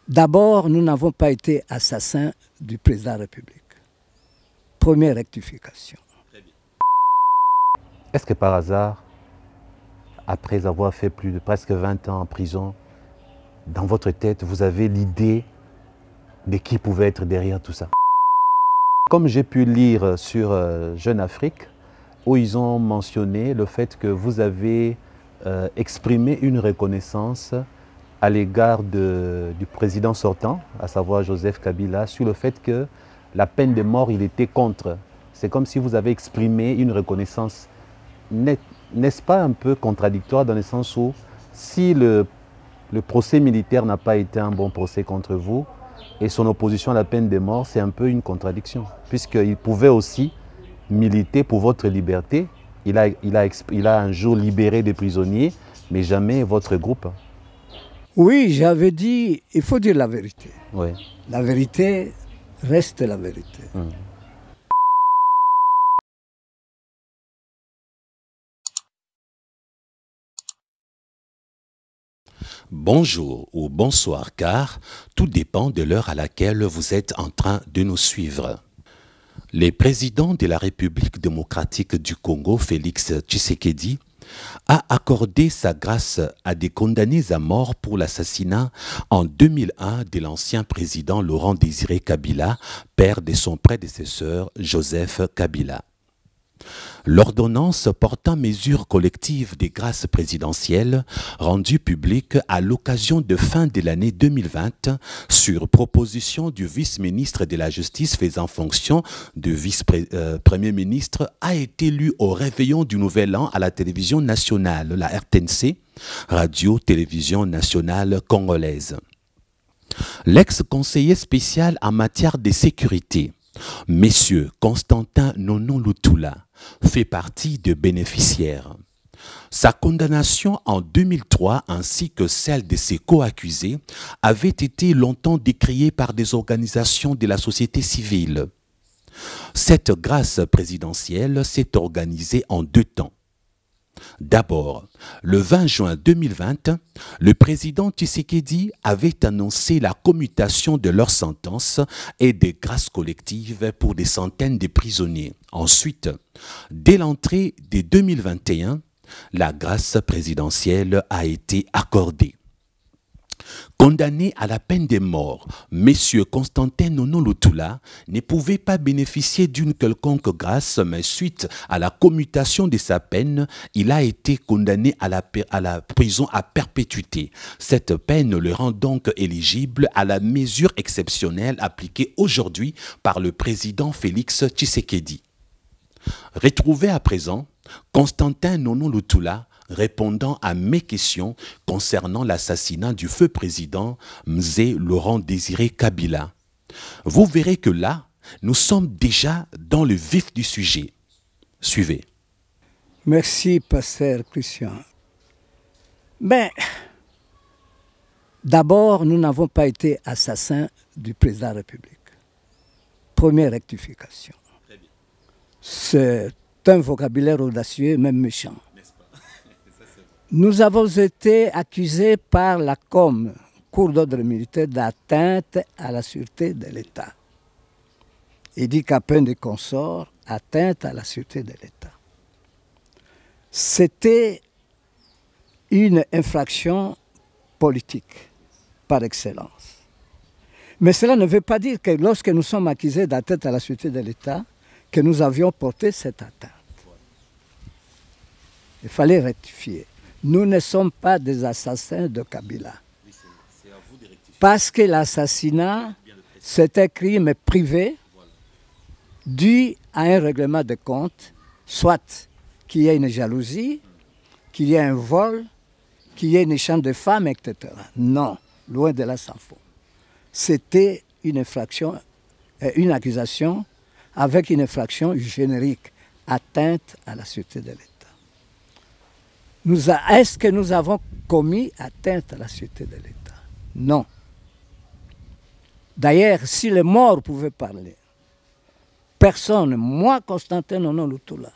D'abord, nous n'avons pas été assassins du président de la République. Première rectification. Est-ce que par hasard, après avoir fait plus de presque 20 ans en prison, dans votre tête, vous avez l'idée de qui pouvait être derrière tout ça? Comme j'ai pu lire sur Jeune Afrique, où ils ont mentionné le fait que vous avez exprimé une reconnaissance à l'égard du président sortant, à savoir Joseph Kabila, sur le fait que la peine de mort, il était contre. C'est comme si vous avez exprimé une reconnaissance. N'est-ce pas un peu contradictoire dans le sens où si le procès militaire n'a pas été un bon procès contre vous et son opposition à la peine de mort, c'est un peu une contradiction, puisqu'il pouvait aussi militer pour votre liberté. Il a un jour libéré des prisonniers, mais jamais votre groupe. Oui, j'avais dit, il faut dire la vérité. Oui. La vérité reste la vérité. Bonjour ou bonsoir, car tout dépend de l'heure à laquelle vous êtes en train de nous suivre. Le président de la République démocratique du Congo, Félix Tshisekedi, a accordé sa grâce à des condamnés à mort pour l'assassinat en 2001 de l'ancien président Laurent-Désiré Kabila, père de son prédécesseur Joseph Kabila. L'ordonnance portant mesures collectives des grâces présidentielles rendue publique à l'occasion de fin de l'année 2020 sur proposition du vice-ministre de la Justice faisant fonction de vice-premier ministre a été lue au réveillon du Nouvel An à la télévision nationale, la RTNC, Radio-Télévision nationale congolaise. L'ex-conseiller spécial en matière de sécurité, Messieurs Constantin Nono Lutula, fait partie des bénéficiaires. Sa condamnation en 2003 ainsi que celle de ses co-accusés avait été longtemps décriée par des organisations de la société civile. Cette grâce présidentielle s'est organisée en deux temps. D'abord, le 20 juin 2020, le président Tshisekedi avait annoncé la commutation de leur sentence et des grâces collectives pour des centaines de prisonniers. Ensuite, dès l'entrée de 2021, la grâce présidentielle a été accordée. Condamné à la peine de mort, M. Constantin Nono Lutula ne pouvait pas bénéficier d'une quelconque grâce, mais suite à la commutation de sa peine, il a été condamné à la prison à perpétuité. Cette peine le rend donc éligible à la mesure exceptionnelle appliquée aujourd'hui par le président Félix Tshisekedi. Retrouvé à présent, Constantin Nono Lutula répondant à mes questions concernant l'assassinat du feu président Mzee Laurent-Désiré Kabila. Vous verrez que là, nous sommes déjà dans le vif du sujet. Suivez. Merci, pasteur Christian. Mais, d'abord, nous n'avons pas été assassins du président de la République. Première rectification. C'est un vocabulaire audacieux, même méchant. Nous avons été accusés par la COM, Cour d'ordre militaire, d'atteinte à la sûreté de l'État. Il dit qu'à peine de consort, atteinte à la sûreté de l'État. C'était une infraction politique, par excellence. Mais cela ne veut pas dire que lorsque nous sommes accusés d'atteinte à la sûreté de l'État, que nous avions porté cette atteinte. Il fallait rectifier. Nous ne sommes pas des assassins de Kabila. Parce que l'assassinat, c'est un crime privé dû à un règlement de compte, soit qu'il y ait une jalousie, qu'il y ait un vol, qu'il y ait une échange de femmes, etc. Non, loin de là, s'en faut. C'était une infraction, une accusation avec une infraction générique, atteinte à la sûreté de l'État. Est-ce que nous avons commis atteinte à la sûreté de l'État? Non. D'ailleurs, si les morts pouvaient parler, personne, moi, Constantin Nono Lutula,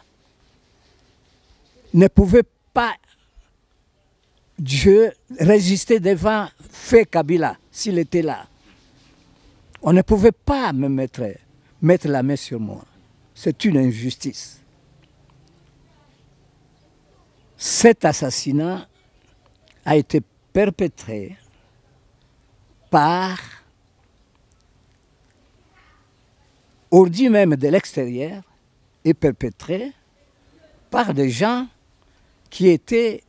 ne pouvait pas Dieu résistait devant feu Kabila, s'il était là. On ne pouvait pas me mettre la main sur moi. C'est une injustice. Cet assassinat a été perpétré par ordi même de l'extérieur et perpétré par des gens qui étaient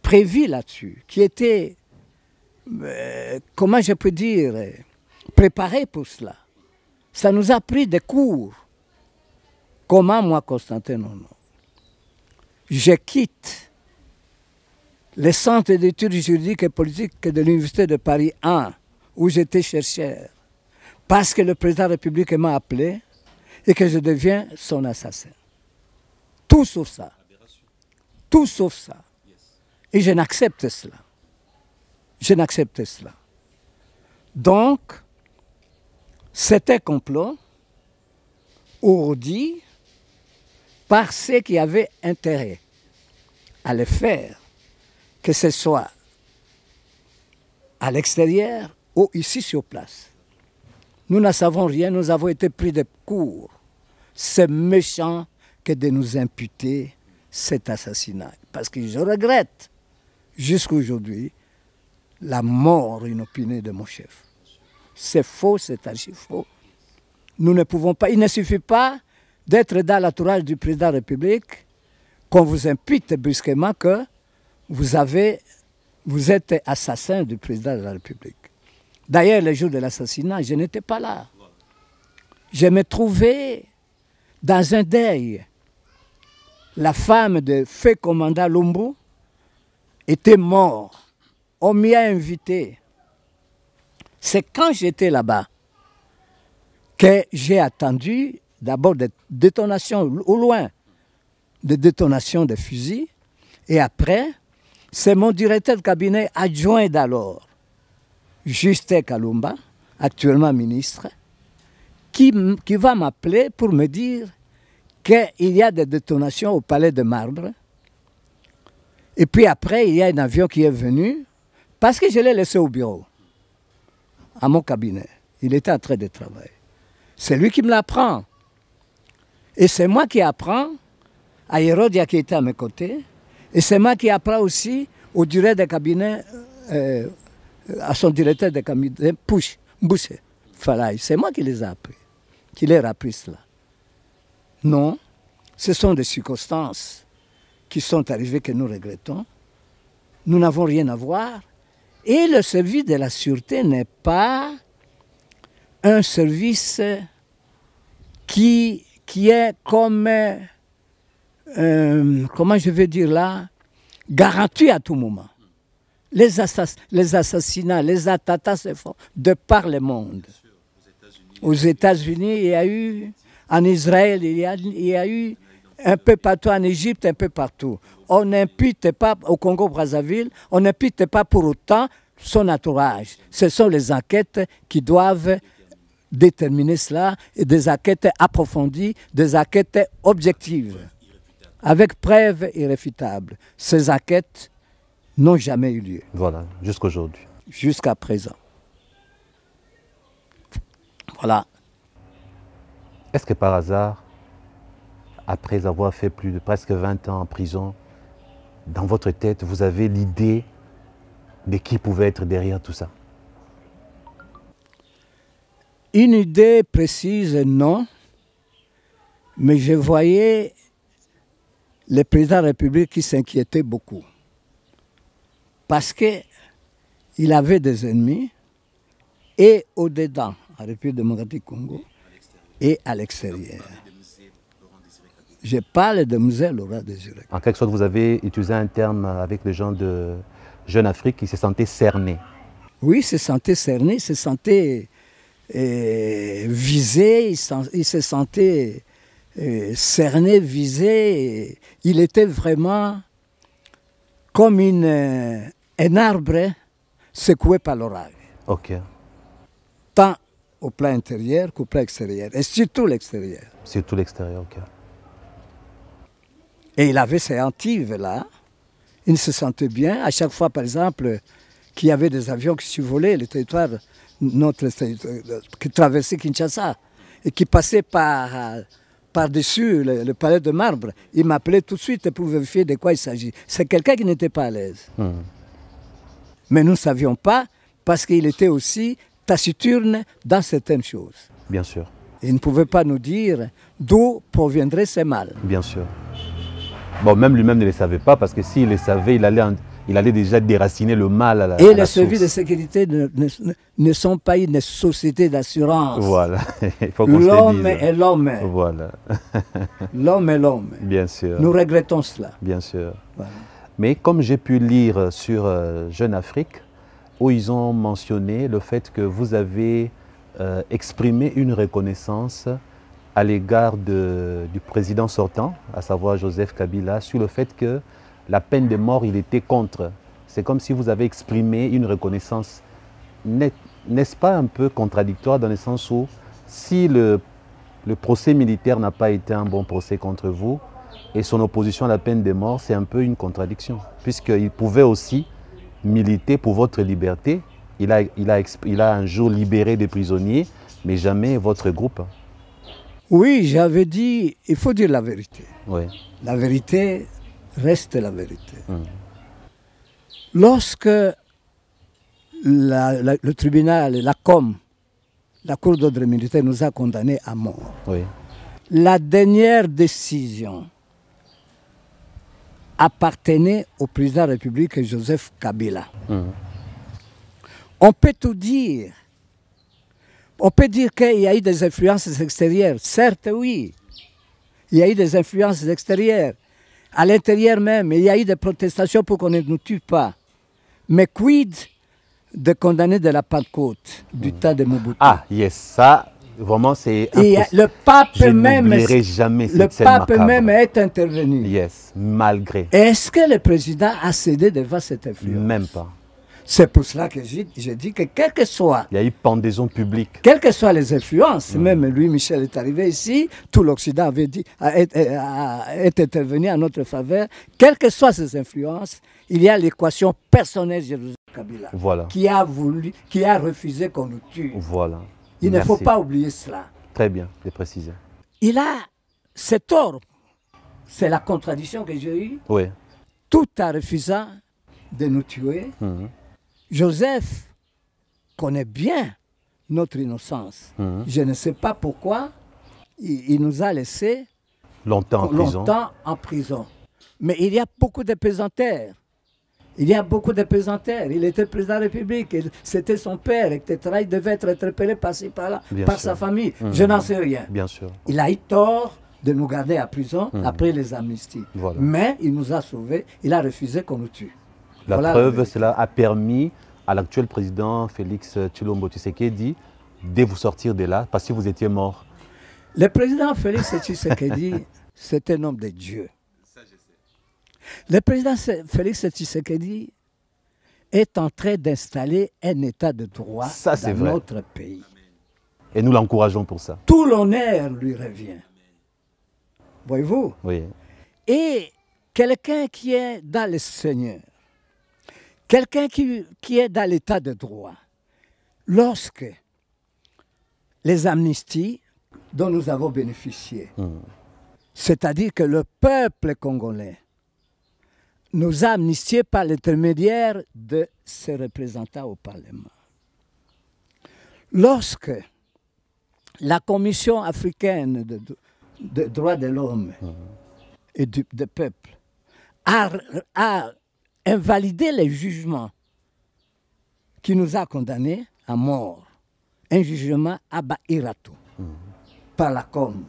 prévus là-dessus, qui étaient, comment je peux dire, préparés pour cela. Ça nous a pris des cours. Comment moi, Constantin Nono, je quitte le centre d'études juridiques et politiques de l'Université de Paris 1, où j'étais chercheur, parce que le président de la République m'a appelé et que je deviens son assassin. Tout sauf ça. Tout sauf ça. Et je n'accepte cela. Je n'accepte cela. Donc, c'était complot ourdi par ceux qui avaient intérêt à le faire, que ce soit à l'extérieur ou ici sur place. Nous n'en savons rien, nous avons été pris de court. C'est méchant que de nous imputer cet assassinat. Parce que je regrette, jusqu'à aujourd'hui, la mort inopinée de mon chef. C'est faux, c'est archi faux. Nous ne pouvons pas, il ne suffit pas d'être dans l'entourage du président de la République, qu'on vous impute brusquement que vous êtes assassin du président de la République. D'ailleurs, le jour de l'assassinat, je n'étais pas là. Je me trouvais dans un deuil. La femme de feu commandant Lumbu était morte. On m'y a invité. C'est quand j'étais là-bas que j'ai attendu d'abord des détonations au loin, des détonations de fusils. Et après, c'est mon directeur de cabinet adjoint d'alors, Justin Kalumba, actuellement ministre, qui va m'appeler pour me dire qu'il y a des détonations au Palais de Marbre. Et puis après, il y a un avion qui est venu, parce que je l'ai laissé au bureau, à mon cabinet. Il était en train de travailler. C'est lui qui me l'apprend. Et c'est moi qui apprends à Hérodia qui était à mes côtés. Et c'est moi qui apprends aussi au directeur de cabinet, à son directeur de cabinet, Boucher Falaï. C'est moi qui les ai appris, qui leur ai appris cela. Non, ce sont des circonstances qui sont arrivées que nous regrettons. Nous n'avons rien à voir. Et le service de la sûreté n'est pas un service qui est comme, comment je vais dire là, garanti à tout moment. Les assassinats, les attentats se font de par le monde. Aux États-Unis, il y a eu, en Israël, il y a eu un peu partout, en Égypte, un peu partout. On n'impute pas au Congo-Brazzaville, on n'impute pas pour autant son entourage. Ce sont les enquêtes qui doivent déterminer cela, et des enquêtes approfondies, des enquêtes objectives, avec preuves irréfutables. Ces enquêtes n'ont jamais eu lieu. Voilà, jusqu'aujourd'hui. Jusqu'à présent. Voilà. Est-ce que par hasard, après avoir fait plus de presque 20 ans en prison, dans votre tête, vous avez l'idée de qui pouvait être derrière tout ça? Une idée précise, non. Mais je voyais le président de la République qui s'inquiétait beaucoup. Parce qu'il avait des ennemis, et au-dedans, à la République démocratique du Congo, et à l'extérieur. Je parle de Musée Laurent Désiré. En quelque sorte, vous avez utilisé un terme avec les gens de Jeune Afrique qui se sentaient cernés. Oui, ils se sentaient cernés, ils se sentaient visés, ils se sentaient cernés, visés. Il était vraiment comme un arbre secoué par l'orage. Ok. Tant au plan intérieur qu'au plan extérieur, et surtout l'extérieur. Surtout l'extérieur, ok. Et il avait ces antives là, Il ne se sentait bien. À chaque fois, par exemple, qu'il y avait des avions qui survolaient le territoire, qui traversaient Kinshasa et qui passaient par-dessus le palais de marbre, il m'appelait tout de suite pour vérifier de quoi il s'agit. C'est quelqu'un qui n'était pas à l'aise. Mais nous ne savions pas parce qu'il était aussi taciturne dans certaines choses. Bien sûr. Il ne pouvait pas nous dire d'où proviendraient ces mal. Bien sûr. Bon, même lui-même ne le savait pas parce que s'il le savait, il allait déjà déraciner le mal à la Et à les la services de source. sécurité ne sont pas une société d'assurance. Voilà, il faut qu'on se le L'homme dise. est l'homme. Voilà, L'homme est l'homme. bien sûr. Nous regrettons cela. Bien sûr. Voilà. Mais comme j'ai pu lire sur Jeune Afrique, où ils ont mentionné le fait que vous avez exprimé une reconnaissance à l'égard du président sortant, à savoir Joseph Kabila, sur le fait que la peine de mort, il était contre. C'est comme si vous avez exprimé une reconnaissance. N'est-ce pas un peu contradictoire dans le sens où si le procès militaire n'a pas été un bon procès contre vous et son opposition à la peine de mort, c'est un peu une contradiction, puisqu'il pouvait aussi militer pour votre liberté. Il a un jour libéré des prisonniers, mais jamais votre groupe. Oui, j'avais dit, il faut dire la vérité. Oui. La vérité reste la vérité. Lorsque le tribunal, la COM, la Cour d'ordre militaire, nous a condamnés à mort, Oui. la dernière décision appartenait au président de la République Joseph Kabila. On peut tout dire. On peut dire qu'il y a eu des influences extérieures. Certes, oui. Il y a eu des influences extérieures. À l'intérieur même, il y a eu des protestations pour qu'on ne nous tue pas. Mais quid de condamner de la Pentecôte du temps de Mobutu? Ah, yes, ça, vraiment, c'est Et impossible. le pape Je même, n'oublierai jamais le cette scène pape macabre. même est intervenu. Yes, malgré. Est-ce que le président a cédé devant cette influence? Même pas. C'est pour cela que j'ai dit que quel que soit, Il y a eu pendaison publique. quelles que soient les influences, même lui, Michel, est arrivé ici, tout l'Occident avait dit, est intervenu en notre faveur, quelles que soient ces influences, il y a l'équation personnelle de Joseph Kabila, Voilà. qui a refusé qu'on nous tue. Voilà. Il ne Merci. faut pas oublier cela. Très bien de préciser. Il a cet tort. C'est la contradiction que j'ai eue. Oui. Tout en refusant de nous tuer, Joseph connaît bien notre innocence. Je ne sais pas pourquoi il nous a laissés Longtemps en prison. longtemps en prison. Mais il y a beaucoup de pesanteurs. Il y a beaucoup de pesanteurs. Il était président de la République, c'était son père, etc. Il devait être interpellé par-ci, par-là, Bien par sûr. sa famille. Je n'en sais rien. Bien sûr. Il a eu tort de nous garder à prison après les amnisties. Voilà. Mais il nous a sauvés, il a refusé qu'on nous tue. La Voilà preuve, vérité. cela a permis à l'actuel président Félix Tshilombo Tshisekedi de vous sortir de là parce que vous étiez mort. Le président Félix Tshisekedi, c'est un homme de Dieu. Le président Félix Tshisekedi est en train d'installer un état de droit Ça, c'est dans vrai. notre pays. Et nous l'encourageons pour ça. Tout l'honneur lui revient. Voyez-vous? Oui. Et quelqu'un qui est dans le Seigneur, quelqu'un qui est dans l'état de droit, lorsque les amnisties dont nous avons bénéficié, c'est-à-dire que le peuple congolais nous a amnistiés par l'intermédiaire de ses représentants au Parlement. Lorsque la Commission africaine de droits de l'homme et du peuple a invalidé les jugements qui nous a condamnés à mort, un jugement à Baïrato par la COM.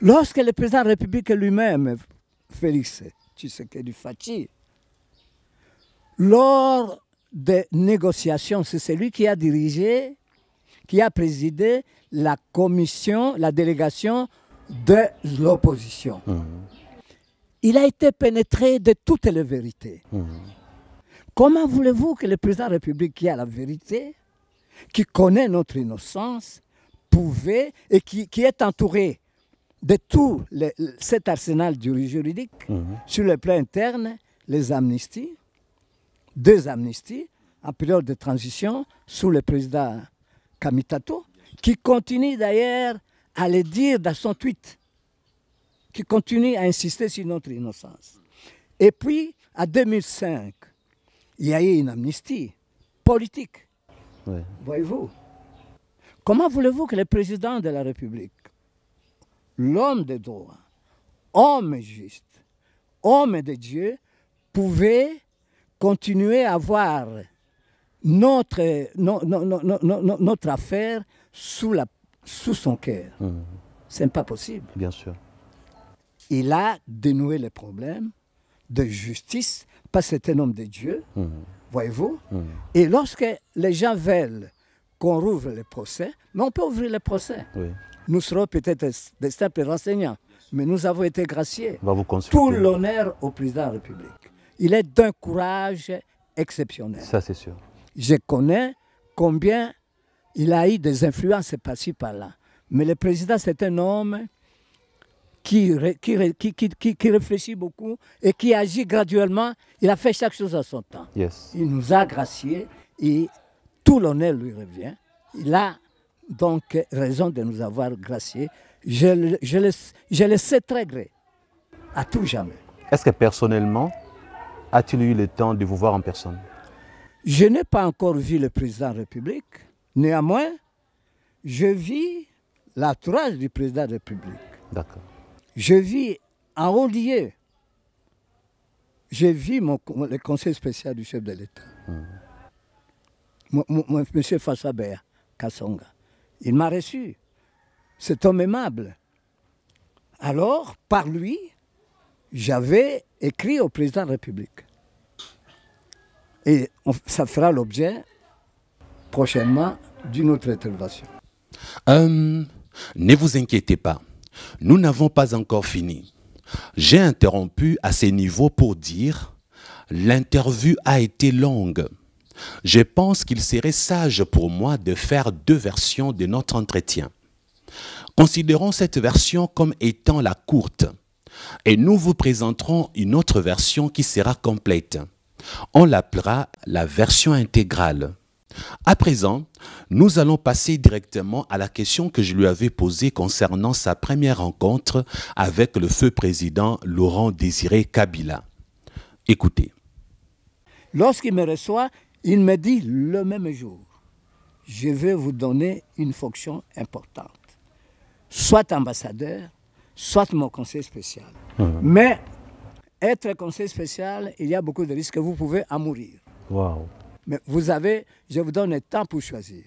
Lorsque le président de la République lui-même, Félix Tshisekedi Fachi, lors des négociations, c'est celui qui a dirigé, qui a présidé la commission, la délégation de l'opposition. Il a été pénétré de toutes les vérités. Comment voulez-vous que le président de la République qui a la vérité, qui connaît notre innocence, pouvait, et qui est entouré de tout cet arsenal juridique, sur le plan interne, les amnisties, 2 amnisties, en période de transition, sous le président Kamitato, qui continue d'ailleurs à le dire dans son tweet, qui continue à insister sur notre innocence. Et puis, en 2005, il y a eu une amnistie politique. Ouais. Voyez-vous, comment voulez-vous que le président de la République, l'homme de droit, homme juste, homme de Dieu, pouvait continuer à avoir notre affaire sous son cœur? Ce n'est pas possible. Bien sûr. Il a dénoué les problèmes de justice, parce que c'est un homme de Dieu, voyez-vous. Et lorsque les gens veulent qu'on rouvre les procès, mais on peut ouvrir les procès. Oui. Nous serons peut-être des simples renseignants, mais nous avons été graciés. On va vous consulter. Tout l'honneur au président de la République. Il est d'un courage exceptionnel. Ça, c'est sûr. Je connais combien il a eu des influences par-ci, par-là. Mais le président, c'est un homme qui réfléchit beaucoup et qui agit graduellement. Il a fait chaque chose à son temps. Yes. Il nous a graciés et tout l'honneur lui revient. Il a donc raison de nous avoir graciés. Je le sais très gré, à tout jamais. Est-ce que personnellement, a-t-il eu le temps de vous voir en personne? Je n'ai pas encore vu le président de la République. Néanmoins, je vis l'entourage du président de la République. D'accord. Je vis en haut lieu. J'ai vu le conseil spécial du chef de l'État. M. François Béa Kassonga. Il m'a reçu. C'est homme aimable. Alors, par lui, j'avais écrit au président de la République. Et ça fera l'objet prochainement d'une autre intervention. Ne vous inquiétez pas, nous n'avons pas encore fini. J'ai interrompu à ces niveaux pour dire « l'interview a été longue ». Je pense qu'il serait sage pour moi de faire 2 versions de notre entretien. Considérons cette version comme étant la courte et nous vous présenterons une autre version qui sera complète. On l'appellera la version intégrale. À présent, nous allons passer directement à la question que je lui avais posée concernant sa première rencontre avec le feu président Laurent Désiré Kabila. Écoutez. Lorsqu'il me reçoit, il me dit le même jour, je vais vous donner une fonction importante. Soit ambassadeur, soit mon conseiller spécial. Mais être conseiller spécial, il y a beaucoup de risques que vous pouvez en mourir. Wow. Mais je vous donne le temps pour choisir.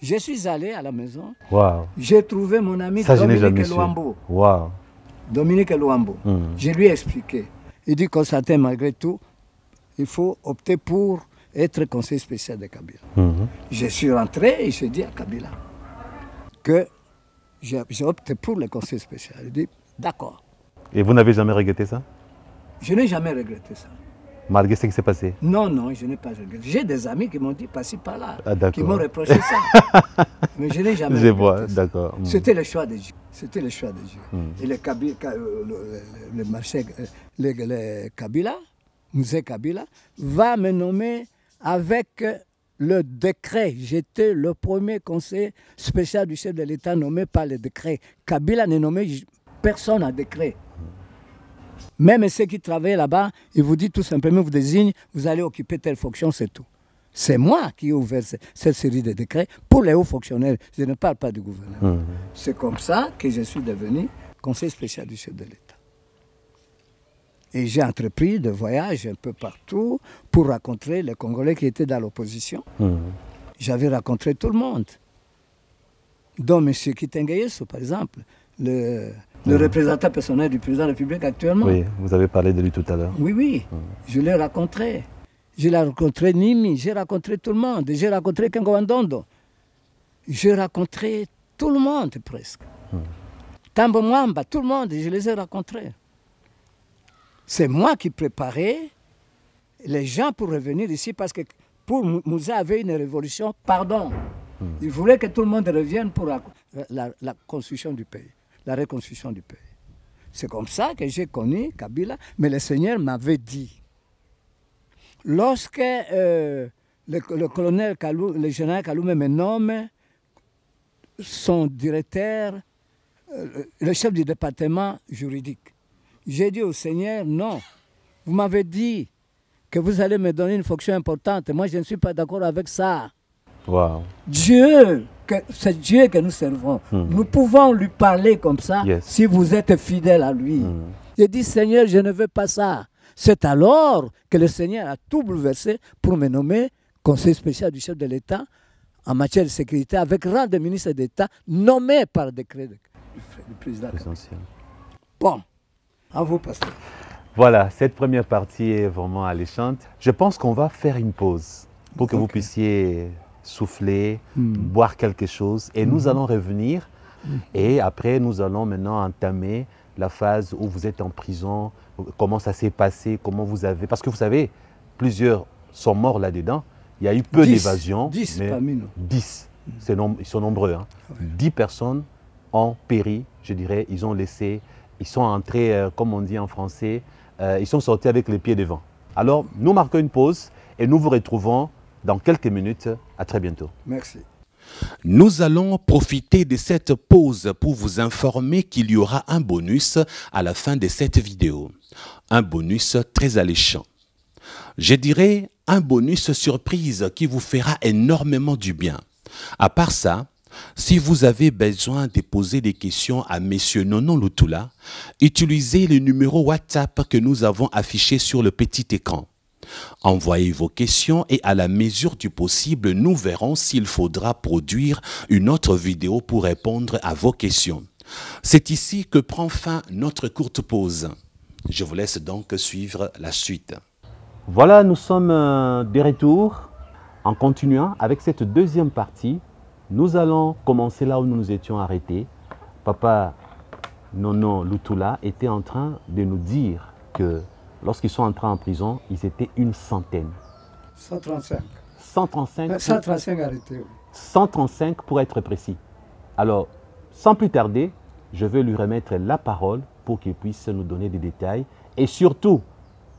Je suis allé à la maison, Wow. j'ai trouvé mon ami Ça, Dominique Luambo. Wow. Dominique Luambo. Je lui ai expliqué. Il dit, Constantin, malgré tout, il faut opter pour être conseiller spécial de Kabila. Je suis rentré et j'ai dit à Kabila que j'ai opté pour le conseil spécial. Il dit, d'accord. Et vous n'avez jamais regretté ça? Je n'ai jamais regretté ça. Malgré ce qui s'est passé? Non, non, je n'ai pas regretté. J'ai des amis qui m'ont dit par-ci, par-là, qui m'ont d'accord. reproché ça. Mais je n'ai jamais regretté. Je vois, ça. d'accord. C'était le choix de Dieu. C'était le choix de Dieu. Et le Kabila, Mzee Kabila, va me nommer avec le décret. J'étais le premier conseiller spécial du chef de l'État nommé par le décret. Kabila n'est nommé personne en décret. Même ceux qui travaillent là-bas, ils vous disent tout simplement, vous désignent, vous allez occuper telle fonction, c'est tout. C'est moi qui ai ouvert cette série de décrets pour les hauts fonctionnaires. Je ne parle pas du gouvernement. C'est comme ça que je suis devenu conseiller spécial du chef de l'État. Et j'ai entrepris des voyages un peu partout pour rencontrer les Congolais qui étaient dans l'opposition. J'avais rencontré tout le monde. Dont M. Kitenge, par exemple, le représentant personnel du président de la République actuellement. Oui, vous avez parlé de lui tout à l'heure. Oui, oui, je l'ai rencontré. Je l'ai rencontré Nimi, j'ai rencontré tout le monde. J'ai rencontré Kengo Wandondo. J'ai rencontré tout le monde presque. Tambo Mwamba, tout le monde, je les ai rencontrés. C'est moi qui préparais les gens pour revenir ici parce que pour Moussa avait une révolution, pardon. Il voulait que tout le monde revienne pour la construction du pays. la reconstruction du pays. C'est comme ça que j'ai connu Kabila, mais le Seigneur m'avait dit, lorsque le colonel Kalou, le général Kaloumé me nomme son directeur, le chef du département juridique, j'ai dit au Seigneur, non, vous m'avez dit que vous allez me donner une fonction importante. Moi, je ne suis pas d'accord avec ça. Wow. Dieu, c'est Dieu que nous servons. Nous pouvons lui parler comme ça si vous êtes fidèle à lui. J'ai dit, Seigneur, je ne veux pas ça. C'est alors que le Seigneur a tout bouleversé pour me nommer conseiller spécial du chef de l'État en matière de sécurité avec rang de ministre d'État nommé par décret du président. Bon, à vous, pasteur. Voilà, cette première partie est vraiment alléchante. Je pense qu'on va faire une pause pour que vous puissiez souffler, boire quelque chose et nous allons revenir et après nous allons maintenant entamer la phase où vous êtes en prison, comment ça s'est passé, comment vous avez... Parce que vous savez, plusieurs sont morts là-dedans, il y a eu peu d'évasions. 10 parmi nous. 10, ils sont nombreux. Hein. 10 personnes ont péri, je dirais, ils ont laissé, ils sont entrés, comme on dit en français, ils sont sortis avec les pieds devant. Alors, nous marquons une pause et nous vous retrouvons dans quelques minutes. À très bientôt. Merci. Nous allons profiter de cette pause pour vous informer qu'il y aura un bonus à la fin de cette vidéo. Un bonus très alléchant. Je dirais un bonus surprise qui vous fera énormément du bien. À part ça, si vous avez besoin de poser des questions à M. Nono Lutoula, utilisez le numéro WhatsApp que nous avons affiché sur le petit écran. Envoyez vos questions et à la mesure du possible, nous verrons s'il faudra produire une autre vidéo pour répondre à vos questions. C'est ici que prend fin notre courte pause. Je vous laisse donc suivre la suite. Voilà, nous sommes de retour. En continuant avec cette deuxième partie, nous allons commencer là où nous nous étions arrêtés. Papa Nono Lutoula était en train de nous dire que lorsqu'ils sont entrés en prison, ils étaient une centaine. 135. 135 135 arrêtés, oui. 135 pour être précis. Alors, sans plus tarder, je vais lui remettre la parole pour qu'il puisse nous donner des détails. Et surtout,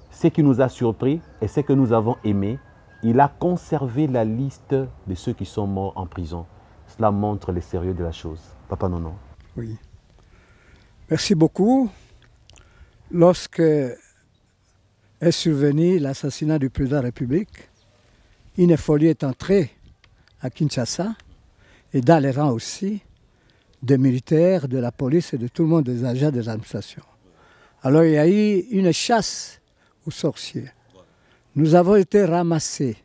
ce qui nous a surpris et ce que nous avons aimé, il a conservé la liste de ceux qui sont morts en prison. Cela montre le sérieux de la chose. Papa Nono. Oui. Merci beaucoup. Lorsque est survenu l'assassinat du président de la République, une folie est entrée à Kinshasa et dans les rangs aussi des militaires, de la police et de tout le monde, des agents de l'administration. Alors il y a eu une chasse aux sorciers. Nous avons été ramassés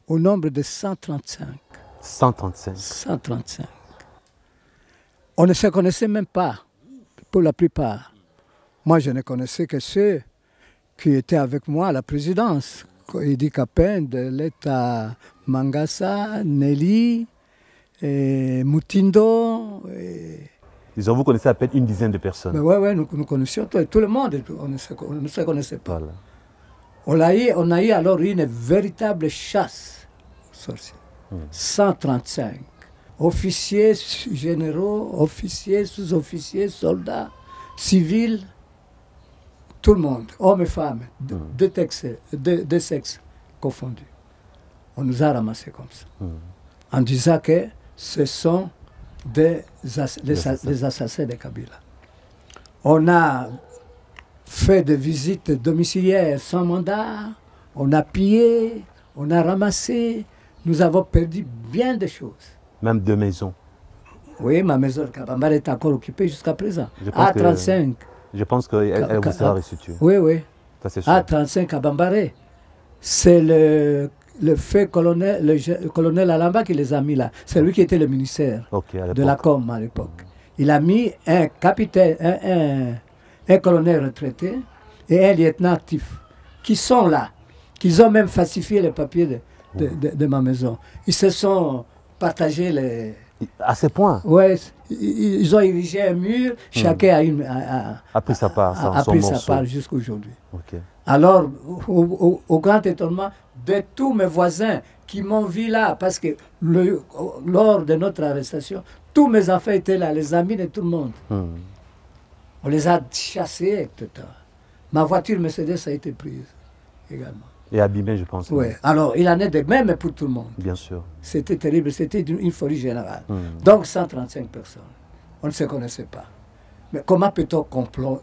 au nombre de 135. 135. 135. On ne se connaissait même pas, pour la plupart. Moi, je ne connaissais que ceux qui étaient avec moi à la présidence. Idi Kapin de l'État Mangasa, Nelly, et Mutindo. Disons, vous connaissez à peine une dizaine de personnes. Oui, nous connaissions tout le monde, on ne se connaissait pas. Voilà. On a eu alors une véritable chasse aux sorciers. 135. Officiers, généraux, officiers, sous-officiers, soldats, civils, tout le monde, hommes et femmes, deux sexes confondus. On nous a ramassés comme ça. En disant que ce sont des assassins de Kabila. On a fait des visites domiciliaires sans mandat, on a pillé, on a ramassé, nous avons perdu bien de choses. Même de maisons. Oui, ma maison de Kabambare est encore occupée jusqu'à présent. A35. Je pense qu'elle vous sera restituée. Oui, oui. Ça, c'est sûr. A35 Kabambare. C'est le colonel, le colonel Alamba qui les a mis là. C'est lui qui était le ministère de la com à l'époque. Il a mis un capitaine, un colonel retraité et un lieutenant actif qui sont là, qui ont même falsifié les papiers de ma maison. Ils se sont partagés les... À ce point? Oui, ils ont érigé un mur, chacun a pris sa part, jusqu'à aujourd'hui. Okay. Alors, au grand étonnement de tous mes voisins qui m'ont vu là, parce que lors de notre arrestation, tous mes enfants étaient là, les amis de tout le monde. On les a chassés, etc. Ma voiture Mercedes a été prise également. Et abîmée, je pense. Oui, alors il en est de même pour tout le monde. Bien sûr. C'était terrible, c'était une folie générale. Donc 135 personnes. On ne se connaissait pas. Mais comment peut-on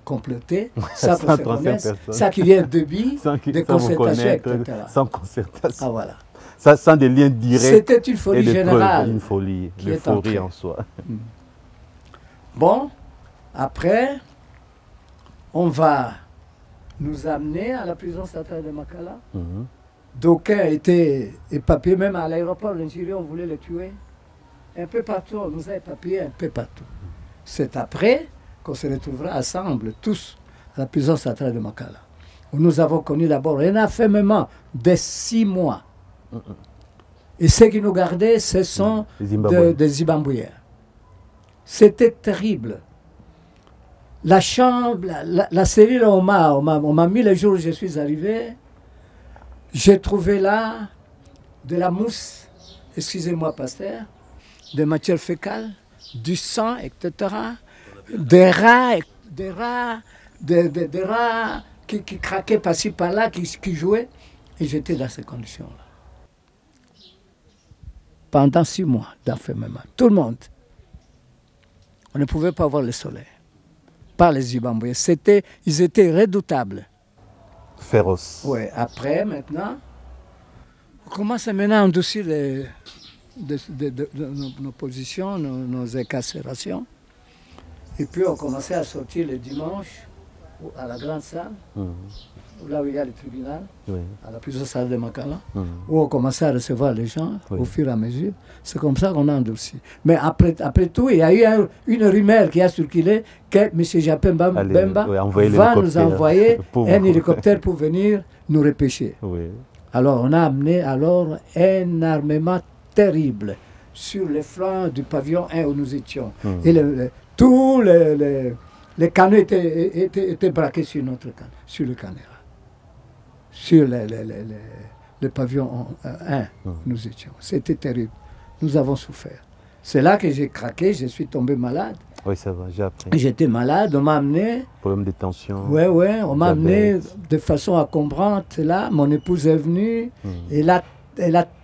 comploter ça qu'on se connaisse, ça qui vient de billes, de concertation, etc. Sans concertation. Ah voilà. Ça, sans des liens directs. C'était une folie générale. Une folie, une euphorie en soi. Bon, après, on va nous amener à la prison centrale de Makala. D'aucuns étaient épapiés, même à l'aéroport d'Ingérie, on voulait les tuer. Un peu partout, on nous a épapiés un peu partout. C'est après qu'on se retrouvera ensemble, tous, à la prison centrale de Makala, où nous avons connu d'abord un enfermement de 6 mois. Et ceux qui nous gardaient, ce sont des Zimbabwéens. C'était terrible. La chambre, la cellule, on m'a mis le jour où je suis arrivé. J'ai trouvé là de la mousse, excusez-moi, pasteur, des matières fécales, du sang, etc. Des rats qui craquaient par-ci, par-là, qui jouaient. Et j'étais dans ces conditions-là. Pendant 6 mois d'enfermement. Tout le monde. On ne pouvait pas voir le soleil. Par les Zimbabwéens. Ils étaient redoutables. Féroces. Oui. Après, maintenant, on commence maintenant à endoucir nos positions, nos incarcérations. Et puis on commençait à sortir le dimanche à la grande salle, là où il y a le tribunal, à la prison salle de Makala, où on commençait à recevoir les gens au fur et à mesure. C'est comme ça qu'on a endurci. Mais après tout, il y a eu une rumeur qui a circulé que M. Japin Bemba va nous envoyer un hélicoptère pour venir nous repêcher. Alors on a amené alors un armement terrible sur les flancs du pavillon 1 où nous étions. Et tous les canons étaient braqués sur notre canot, sur le canéra, sur le pavillon 1 où nous étions. C'était terrible. Nous avons souffert. C'est là que j'ai craqué, je suis tombé malade. Oui, ça va, j'ai appris. J'étais malade, on m'a amené. Problème de tension. Oui, on m'a amené de façon encombrante là. Mon épouse est venue, elle a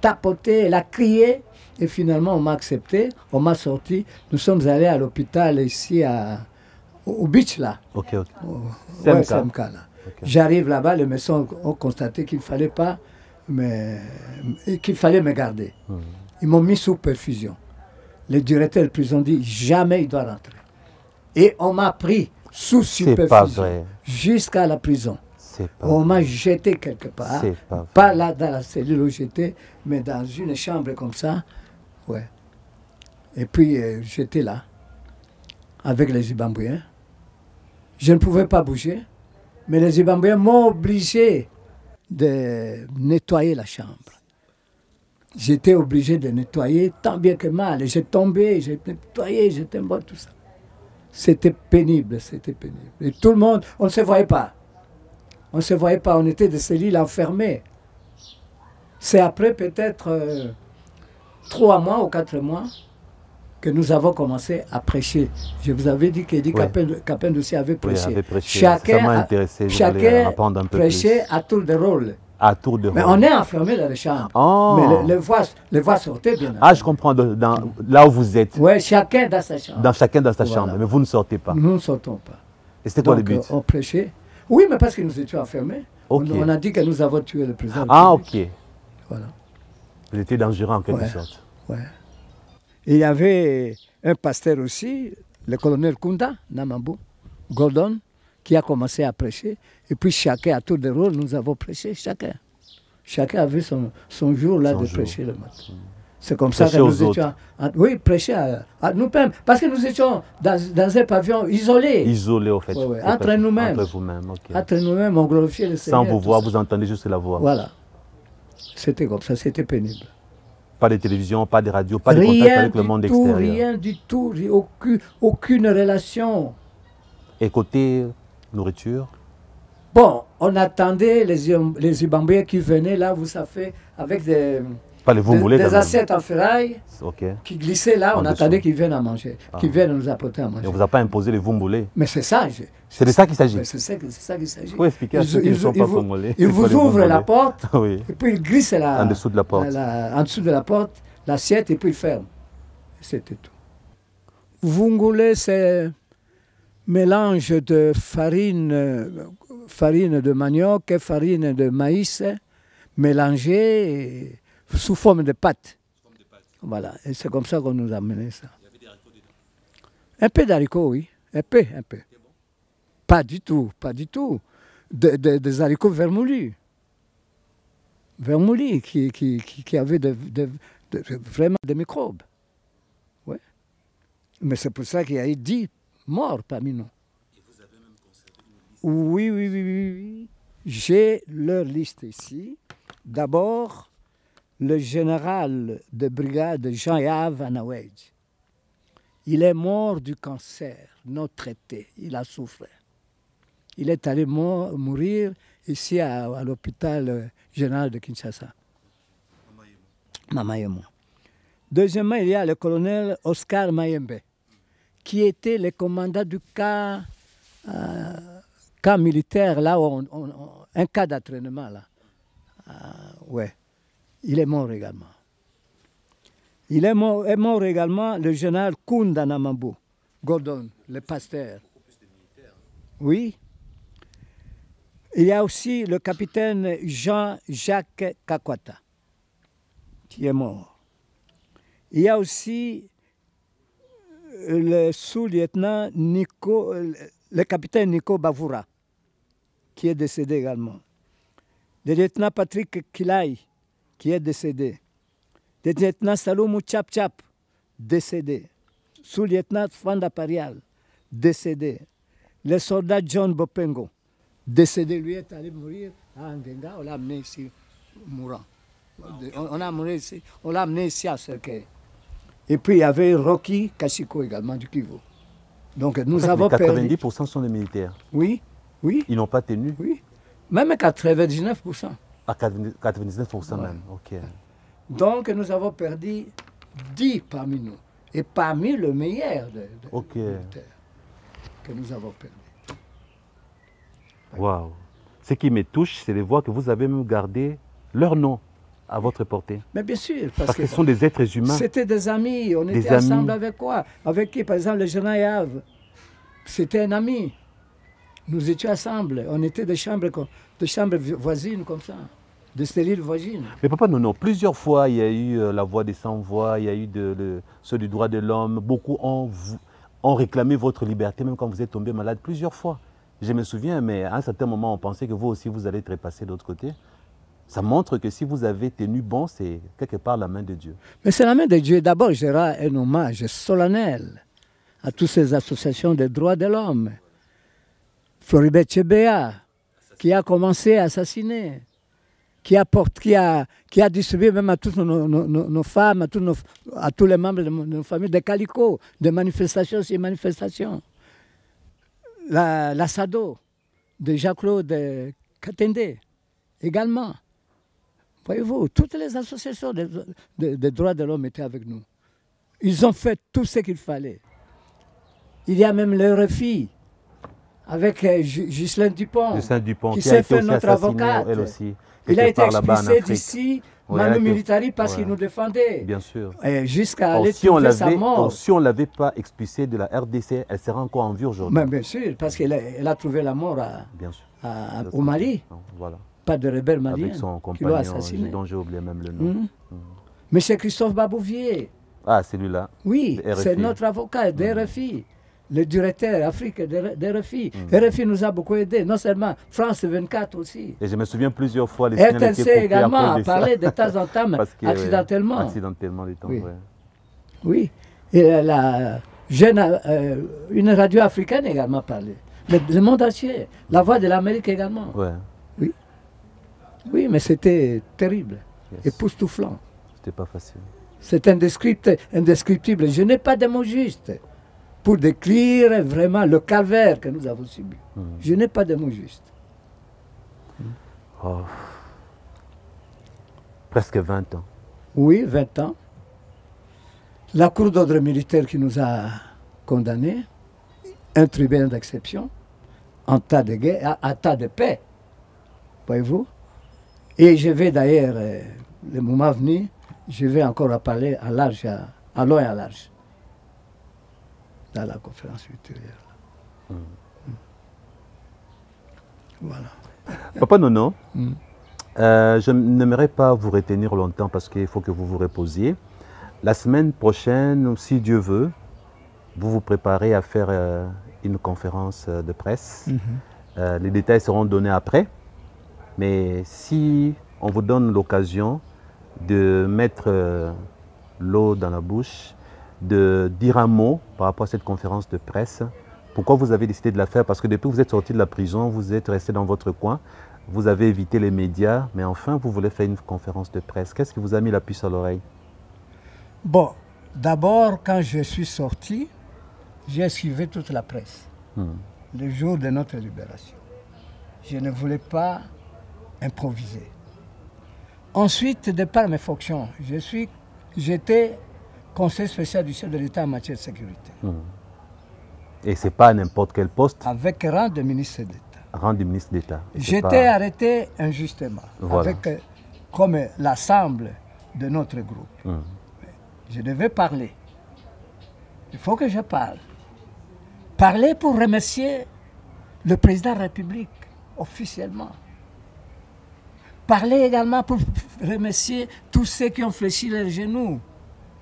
tapoté, elle a crié. Et finalement, on m'a accepté, on m'a sorti. Nous sommes allés à l'hôpital ici, au beach là. Ok. CMK là. J'arrive là-bas, les médecins ont constaté qu'il fallait pas, qu'il fallait me garder. Ils m'ont mis sous perfusion. Le directeur de prison dit jamais il doit rentrer. Et on m'a pris sous superfusion jusqu'à la prison. On m'a jeté quelque part, pas là dans la cellule où j'étais, mais dans une chambre comme ça. Ouais. Et puis j'étais là, avec les Zimbabwéens. Je ne pouvais pas bouger, mais les Zimbabwéens m'ont obligé de nettoyer la chambre. J'étais obligé de nettoyer tant bien que mal. J'ai tombé, j'ai nettoyé, j'étais mort, tout ça. C'était pénible, c'était pénible. Et tout le monde, on ne se voyait pas. On ne se voyait pas, on était des cellules enfermées. C'est après peut-être 3 mois ou 4 mois que nous avons commencé à prêcher. Je vous avais dit qu'Edi Capin aussi avait prêché. Chacun prêchait à tour de rôle. Mais on est enfermé dans les chambres. Mais les voix sortaient bien. Ah, je comprends. Là où vous êtes. Oui, chacun dans sa chambre. Chacun dans sa chambre. Mais vous ne sortez pas. Nous ne sortons pas. Et c'était quoi le but? On prêchait. Oui, mais parce que nous étions enfermés. On a dit que nous avons tué le président. Ah, ok. Voilà. Vous étiez dangereux en quelque sorte. Oui. Il y avait un pasteur aussi, le colonel Kunda, Namambou, Gordon, qui a commencé à prêcher. Et puis chacun, à tour de rôle, nous avons prêché, chacun. Chacun avait son jour là de prêcher le matin. C'est comme ça que nous étions... Oui, prêcher à nous-mêmes. Parce que nous étions dans un pavillon isolé. Isolé, au fait. Entre nous-mêmes. Entre vous-même, ok. Entre nous-mêmes, on glorifiait le Seigneur. Sans vous voir, vous entendez juste la voix. Voilà. C'était comme ça, c'était pénible. Pas de télévision, pas de radio, pas de contact avec le monde extérieur. Rien du tout, aucune relation. Et côté nourriture? Bon, on attendait les Ibamboués qui venaient là, vous savez, avec Pas les vumboulés, des assiettes en ferraille qui glissaient là, on attendait qu'ils viennent à manger, qu'ils viennent nous apporter à manger. Et on ne vous a pas imposé les vumboulés. Mais c'est ça. C'est de ça qu'il s'agit. C'est ça qu'il s'agit. Faut expliquer à ceux qui ne sont pas congolais. Ils vous ouvrent la porte, oui. et puis ils glissent en dessous de la porte. En dessous de la porte, l'assiette, et puis ils ferment. C'était tout. Vungulé, c'est mélange de farine de manioc et farine de maïs mélangée sous forme de pâte. Voilà, et c'est comme ça qu'on nous a amené ça. Il y avait des haricots dedans? Un peu d'haricots, oui. Un peu. Pas du tout. Des haricots vermoulus. Vermoulus qui avaient vraiment des microbes. Ouais. Mais c'est pour ça qu'il y a eu 10 morts parmi nous. Et vous avez même conservé une liste? Oui. J'ai leur liste ici. D'abord, le général de brigade Jean-Yves Anawedj. Il est mort du cancer, non traité. Il a souffert. Il est allé mourir ici à l'hôpital général de Kinshasa. Mamayemo. Deuxièmement, il y a le colonel Oscar Mayembe, qui était le commandant du camp militaire, là, un cas d'entraînement, là. Ouais. Il est mort également. Il est mort également le général Kunda Namambo, Gordon, le pasteur. Oui. Il y a aussi le capitaine Jean-Jacques Kakwata, qui est mort. Il y a aussi le sous-lieutenant le capitaine Nico Bavoura, qui est décédé également. Le lieutenant Patrick Kilai, qui est décédé. Le lieutenant Saloumou Chap, décédé. Sous-lieutenant Fanda Parial, décédé. Le soldat John Bopengo, décédé. Lui est allé mourir à Angenga, on l'a amené ici, mourant. On l'a amené ici à Cercueil. Et puis il y avait Rocky Kashiko également du Kivu. Donc nous avons perdu. 90% sont des militaires. Oui. Ils n'ont pas tenu. Oui. Même 99%. À 99% même, ok. Donc nous avons perdu 10 parmi nous. Et parmi le meilleur des militaires que nous avons perdu. Waouh. Ce qui me touche, c'est de voir que vous avez même gardé leur nom à votre portée. Mais bien sûr. Parce que ce sont des êtres humains. C'était des amis. On était ensemble avec quoi? Avec qui? Par exemple, le général Yave. C'était un ami. Nous étions ensemble. On était des chambres voisines comme ça. Des cellules voisines. Mais papa, non. Plusieurs fois, il y a eu la voix des sans-voix, il y a eu ceux du droit de l'homme. Beaucoup ont réclamé votre liberté, même quand vous êtes tombé malade, plusieurs fois. Je me souviens, mais à un certain moment, on pensait que vous aussi, vous allez trépasser de l'autre côté. Ça montre que si vous avez tenu bon, c'est quelque part la main de Dieu. Mais c'est la main de Dieu. D'abord, je rends un hommage solennel à toutes ces associations des droits de l'homme. Floribert Chebeya, qui a commencé à assassiner, qui a distribué même à toutes nos femmes, à tous les membres de nos familles, des calicots, des manifestations sur manifestations. La SADO, de Jacques-Claude Katende, également. Voyez-vous, toutes les associations des droits de l'homme étaient avec nous. Ils ont fait tout ce qu'il fallait. Il y a même le RFI, avec Ghislaine Dupont, qui s'est fait notre avocate. Elle aussi, il a été expulsé d'ici, Manu Militari, parce qu'il nous défendait. Bien sûr. Jusqu'à aller trouver sa mort. Si on ne l'avait pas expulsée de la RDC, elle serait encore en vie aujourd'hui. Bien sûr, parce qu'elle a trouvé la mort au Mali. Voilà. Pas de rebelle malien avec son qui l'a assassiné. Dont j'ai oublié même le nom. Mais c'est Christophe Babouvier. Ah, celui-là. Oui, c'est notre avocat d'RFI, le directeur Afrique d'RFI. RFI nous a beaucoup aidés, non seulement France 24 aussi. Et je me souviens plusieurs fois, les RTNC également a parlé de temps en temps, accidentellement. Accidentellement, du temps, oui. Oui, et une radio africaine également a parlé. Le monde entier, la voix de l'Amérique également. Ouais. Oui. Oui, mais c'était terrible, époustouflant. C'était pas facile. C'est indescriptible. Je n'ai pas de mots justes pour décrire vraiment le calvaire que nous avons subi. Je n'ai pas de mots justes. Oh. Presque 20 ans. Oui, 20 ans. La Cour d'ordre militaire qui nous a condamnés, un tribunal d'exception, en tas de guerre, en tas de paix, voyez-vous. Et je vais d'ailleurs, le moment venu, je vais encore en parler à large, à long et à large, dans la conférence ultérieure. Voilà. Papa Nono, je n'aimerais pas vous retenir longtemps parce qu'il faut que vous vous reposiez. La semaine prochaine, si Dieu veut, vous vous préparez à faire une conférence de presse. Les détails seront donnés après. Mais si on vous donne l'occasion de mettre l'eau dans la bouche, de dire un mot par rapport à cette conférence de presse, pourquoi vous avez décidé de la faire? Parce que depuis que vous êtes sorti de la prison, vous êtes resté dans votre coin, vous avez évité les médias, mais enfin vous voulez faire une conférence de presse. Qu'est-ce qui vous a mis la puce à l'oreille? Bon, d'abord, quand je suis sorti, j'ai suivi toute la presse, le jour de notre libération. Je ne voulais pas improviser. Ensuite, de par mes fonctions, j'étais conseiller spécial du chef de l'État en matière de sécurité. Et ce n'est pas n'importe quel poste? Avec rang de ministre d'État. Rang de ministre d'État. J'étais arrêté injustement, Voilà. avec, comme l'ensemble de notre groupe. Je devais parler. Il faut que je parle. Parler pour remercier le président de la République, officiellement. Parler également pour remercier tous ceux qui ont fléchi leurs genoux.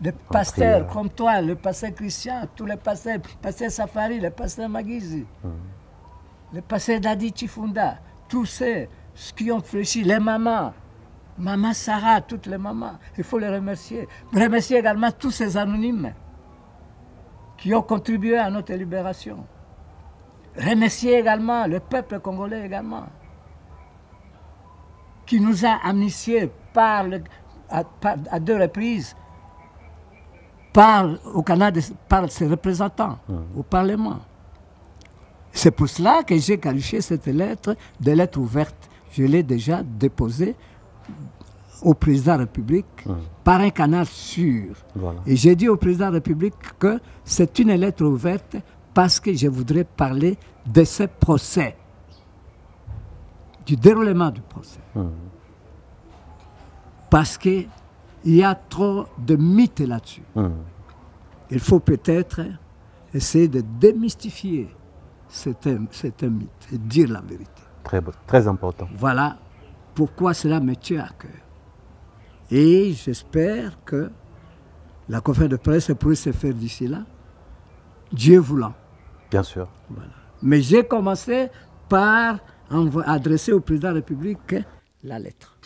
Les pasteurs comme toi, le pasteur Christian, tous les pasteurs, le pasteur Safari, le pasteur Magizi, le pasteur Dadi Chifunda, tous ceux qui ont fléchi, les mamans, maman Sarah, toutes les mamans, il faut les remercier. Remercier également tous ces anonymes qui ont contribué à notre libération. Remercier également le peuple congolais également, qui nous a amnistiés à deux reprises au Canada par ses représentants au Parlement. C'est pour cela que j'ai qualifié cette lettre de lettre ouverte. Je l'ai déjà déposée au président de la République par un canal sûr. Voilà. Et j'ai dit au président de la République que c'est une lettre ouverte parce que je voudrais parler de ce procès, du déroulement du procès. Parce qu'il y a trop de mythes là-dessus. Il faut peut-être essayer de démystifier cet mythe et dire la vérité. Très important. Voilà pourquoi cela me tient à cœur. Et j'espère que la conférence de presse pourrait se faire d'ici là, Dieu voulant. Bien sûr. Voilà. Mais j'ai commencé par adresser au président de la République la lettre.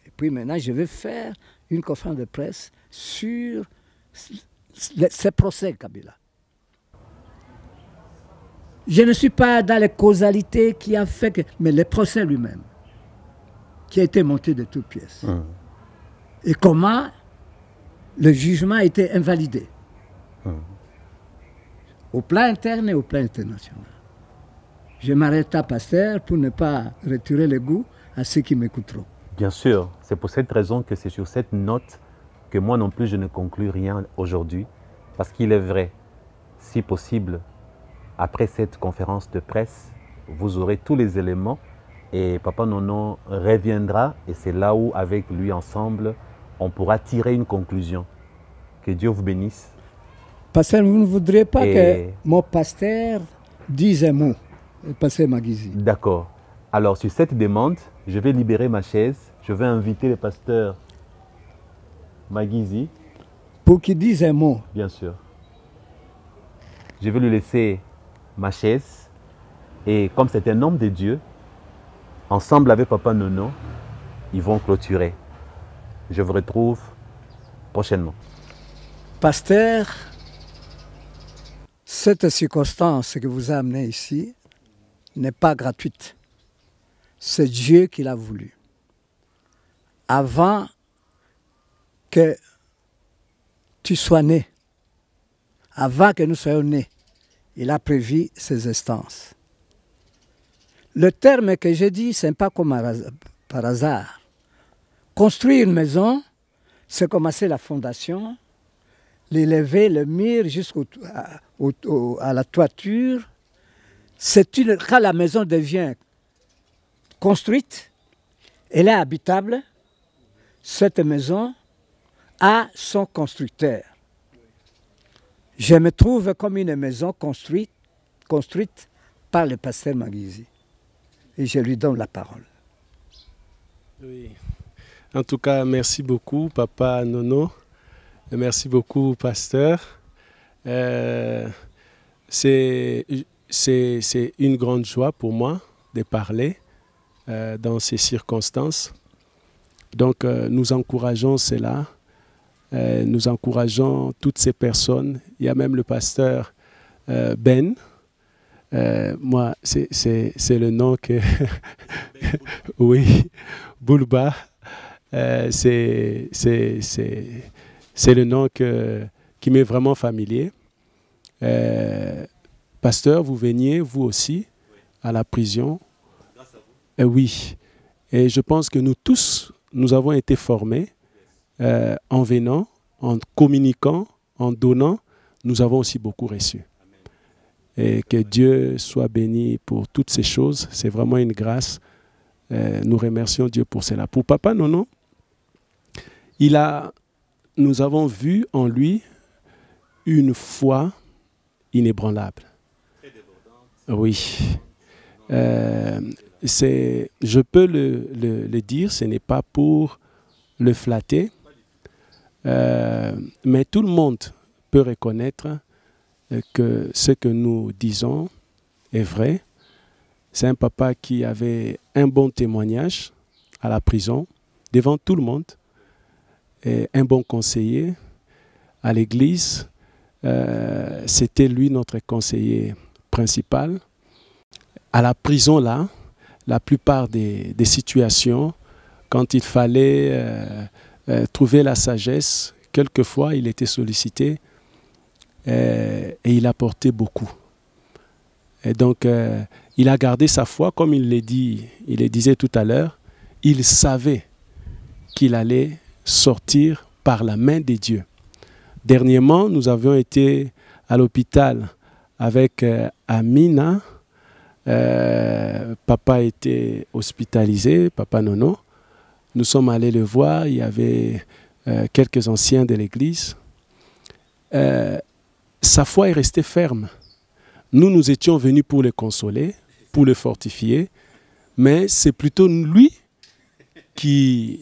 Et puis maintenant, je vais faire une conférence de presse sur ce procès Kabila. Je ne suis pas dans les causalités qui a fait que... Mais le procès lui-même, qui a été monté de toutes pièces. Et comment le jugement a été invalidé. Au plan interne et au plan international. Je m'arrête à Pasteur pour ne pas retirer le goût à ceux qui m'écouteront. Bien sûr, c'est pour cette raison que c'est sur cette note que moi non plus je ne conclus rien aujourd'hui. Parce qu'il est vrai, si possible, après cette conférence de presse, vous aurez tous les éléments et Papa Nono reviendra et c'est là où, avec lui ensemble, on pourra tirer une conclusion. Que Dieu vous bénisse. Pasteur, vous ne voudriez pas que mon pasteur dise un mot, le pasteur Magizi? D'accord. Alors, sur cette demande, je vais libérer ma chaise. Je vais inviter le pasteur Magizi. Pour qu'il dise un mot. Bien sûr. Je vais lui laisser ma chaise. Et comme c'est un homme de Dieu, ensemble avec Papa Nono, ils vont clôturer. Je vous retrouve prochainement. Pasteur, cette circonstance que vous amenez ici n'est pas gratuite. C'est Dieu qui l'a voulu. Avant que tu sois né, avant que nous soyons nés, il a prévu ces instances. Le terme que j'ai dit, ce n'est pas comme par hasard. Construire une maison, c'est commencer la fondation, l'élever, le mur jusqu'à la toiture. Quand la maison devient construite, elle est habitable, cette maison a son constructeur. Je me trouve comme une maison construite par le pasteur Maguizi. Et je lui donne la parole. Oui. En tout cas, merci beaucoup, Papa Nono. Merci beaucoup, pasteur. C'est une grande joie pour moi de parler dans ces circonstances. Donc, nous encourageons cela. Nous encourageons toutes ces personnes. Il y a même le pasteur Ben. Moi, c'est le nom que... oui, Boulba. C'est le nom qui m'est vraiment familier. Pasteur, vous veniez, vous aussi, à la prison. Grâce à vous. Oui. Et je pense que nous tous, nous avons été formés en venant, en communiquant, en donnant. Nous avons aussi beaucoup reçu. Et que Dieu soit béni pour toutes ces choses. C'est vraiment une grâce. Nous remercions Dieu pour cela. Pour Papa Nono, nous avons vu en lui une foi inébranlable. Oui. Je peux le dire, ce n'est pas pour le flatter, mais tout le monde peut reconnaître que ce que nous disons est vrai. C'est un papa qui avait un bon témoignage à la prison, devant tout le monde, et un bon conseiller à l'église. C'était lui notre conseiller principal. À la prison, là, la plupart des situations, quand il fallait trouver la sagesse, quelquefois il était sollicité et il apportait beaucoup. Et donc, il a gardé sa foi, comme il le disait tout à l'heure. Il savait qu'il allait sortir par la main de Dieu. Dernièrement, nous avions été à l'hôpital avec Amina. Papa était hospitalisé, Papa Nono. Nous sommes allés le voir, il y avait quelques anciens de l'église. Sa foi est restée ferme. Nous étions venus pour le consoler, pour le fortifier, mais c'est plutôt lui qui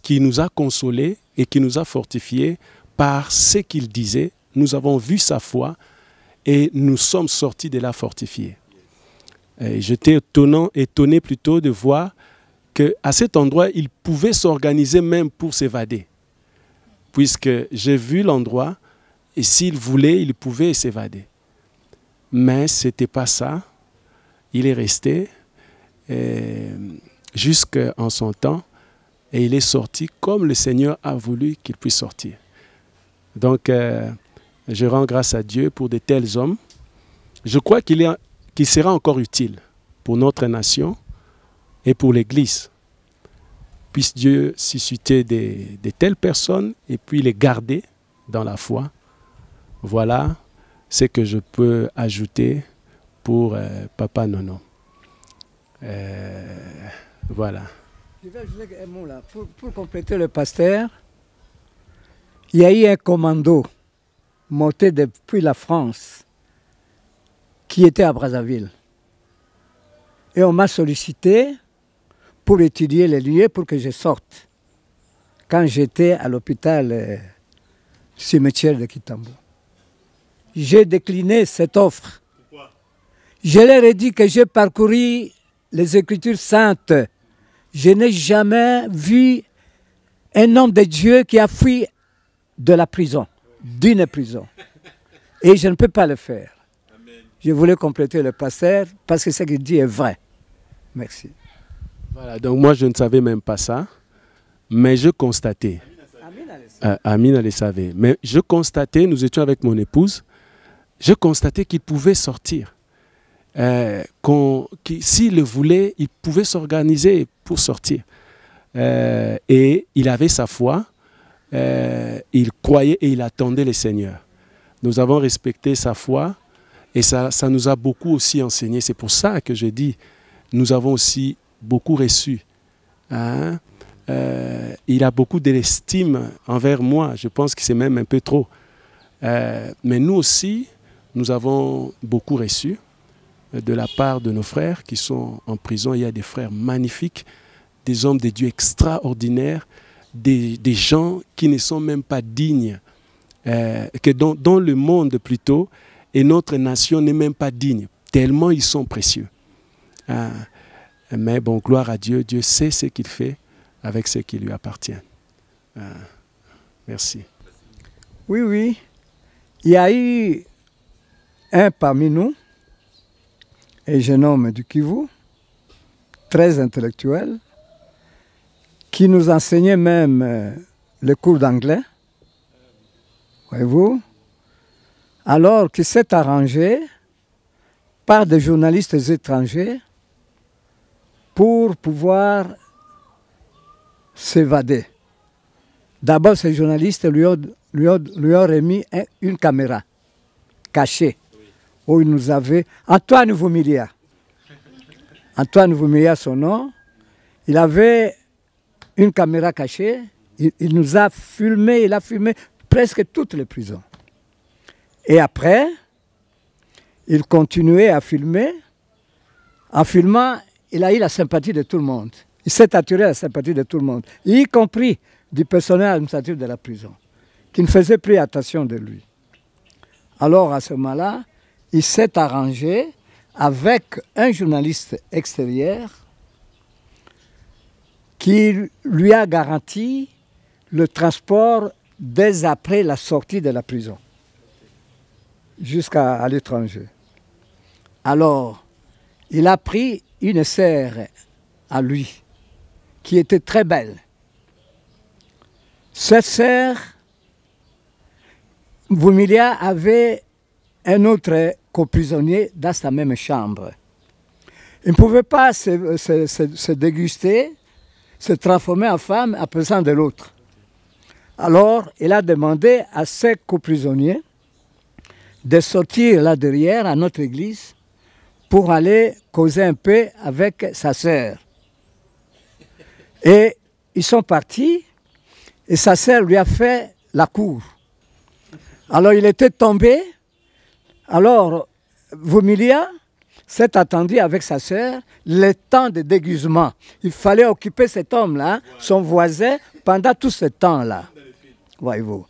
nous a consolés et qui nous a fortifiés par ce qu'il disait. Nous avons vu sa foi et nous sommes sortis de là fortifiés. J'étais étonné plutôt de voir qu'à cet endroit, il pouvait s'organiser même pour s'évader. Puisque j'ai vu l'endroit et s'il voulait, il pouvait s'évader. Mais ce n'était pas ça. Il est resté jusqu'en son temps et il est sorti comme le Seigneur a voulu qu'il puisse sortir. Donc, je rends grâce à Dieu pour de tels hommes. Je crois qu'il sera encore utile pour notre nation et pour l'Église. Puisse Dieu susciter de telles personnes et puis les garder dans la foi. Voilà ce que je peux ajouter pour Papa Nono. Voilà. Je vais ajouter un mot là. Pour compléter le pasteur, il y a eu un commando monté depuis la France qui était à Brazzaville. Et on m'a sollicité pour étudier les lieux pour que je sorte quand j'étais à l'hôpital cimetière de Kitambo. J'ai décliné cette offre. Pourquoi? Je leur ai dit que j'ai parcouru les Écritures saintes. Je n'ai jamais vu un homme de Dieu qui a fui de la prison, d'une prison. Et je ne peux pas le faire. Amen. Je voulais compléter le pasteur parce que ce qu'il dit est vrai. Merci. Voilà, donc moi je ne savais même pas ça, mais je constatais. Amina le savait. Mais je constatais, nous étions avec mon épouse, je constatais qu'il pouvait sortir. s'il le voulait, il pouvait s'organiser pour sortir. Et il avait sa foi, il croyait et il attendait le Seigneur. Nous avons respecté sa foi et ça nous a beaucoup aussi enseigné. C'est pour ça que je dis, nous avons aussi beaucoup reçu. Hein? Il a beaucoup d'estime envers moi. Je pense que c'est même un peu trop. Mais nous aussi, nous avons beaucoup reçu de la part de nos frères qui sont en prison. Il y a des frères magnifiques, des hommes de Dieu extraordinaires, des gens qui ne sont même pas dignes, que dans le monde plutôt, et notre nation n'est même pas digne, tellement ils sont précieux. Mais bon, gloire à Dieu, Dieu sait ce qu'il fait avec ce qui lui appartient. Merci. Oui, oui. Il y a eu un parmi nous, un jeune homme du Kivu, très intellectuel, qui nous enseignait même le cours d'anglais, voyez-vous, alors qu'il s'est arrangé par des journalistes étrangers pour pouvoir s'évader. D'abord, ces journalistes lui ont remis une caméra cachée, où il nous avait... Antoine Vumilia. Antoine Vumilia, son nom. Il avait une caméra cachée. Il nous a filmé, il a filmé presque toutes les prisons. Et après, il continuait à filmer. En filmant, il a eu la sympathie de tout le monde. Il s'est attiré la sympathie de tout le monde, y compris du personnel administratif de la prison, qui ne faisait plus attention de lui. Alors, à ce moment-là, il s'est arrangé avec un journaliste extérieur qui lui a garanti le transport dès après la sortie de la prison, jusqu'à l'étranger. Alors, il a pris une sœur à lui, qui était très belle. Cette sœur, Vumilia avait un autre coprisonnier dans sa même chambre. Il ne pouvait pas se déguster, se transformer en femme en présence de l'autre. Alors, il a demandé à ses coprisonniers de sortir là derrière, à notre église, pour aller causer un peu avec sa sœur. Et ils sont partis, et sa sœur lui a fait la cour. Alors il était tombé, alors Vumilia s'est attendu avec sa sœur le temps de déguisement. Il fallait occuper cet homme-là, son voisin, pendant tout ce temps-là. Voyez-vous.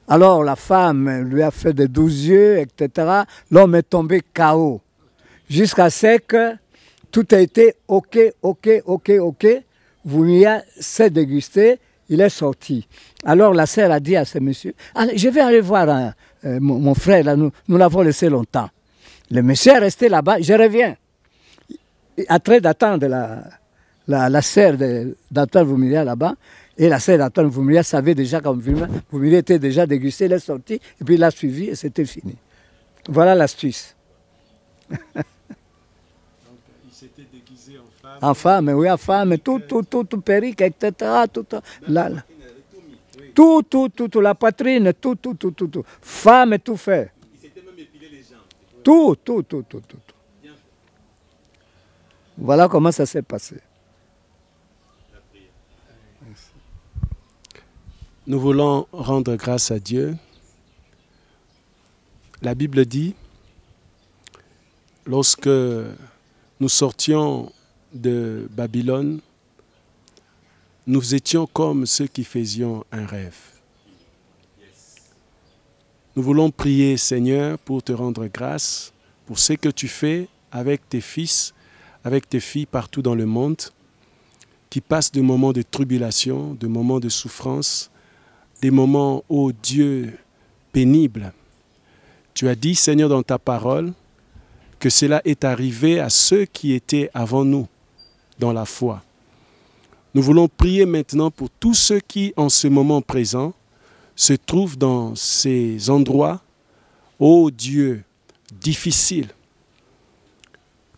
Alors la femme lui a fait des 12 yeux, etc. L'homme est tombé KO. Jusqu'à ce que tout a été OK. Vumilia s'est dégusté, il est sorti. Alors la sœur a dit à ce monsieur, je vais aller voir mon frère, là, nous l'avons laissé longtemps. Le monsieur est resté là-bas, je reviens. En train d'attendre la sœur d'Antoine Vumilia là-bas, et la sœur d'Antoine Vumilia savait déjà quand Vumilia était déjà dégusté, il est sorti, et puis il l'a suivi et c'était fini. Voilà l'astuce. S'était déguisé en femme. En femme, oui, en femme, tout perruque, etc. Tout, la poitrine, tout. Femme, tout fait. Il s'était même épilé les jambes. Tout. Voilà comment ça s'est passé. Nous voulons rendre grâce à Dieu. La Bible dit, lorsque nous sortions de Babylone, nous étions comme ceux qui faisions un rêve. Nous voulons prier, Seigneur, pour te rendre grâce pour ce que tu fais avec tes fils, avec tes filles partout dans le monde, qui passent des moments de tribulation, des moments de souffrance, des moments, ô Dieu, pénibles. Tu as dit, Seigneur, dans ta parole, que cela est arrivé à ceux qui étaient avant nous dans la foi. Nous voulons prier maintenant pour tous ceux qui, en ce moment présent, se trouvent dans ces endroits, ô Dieu, difficiles,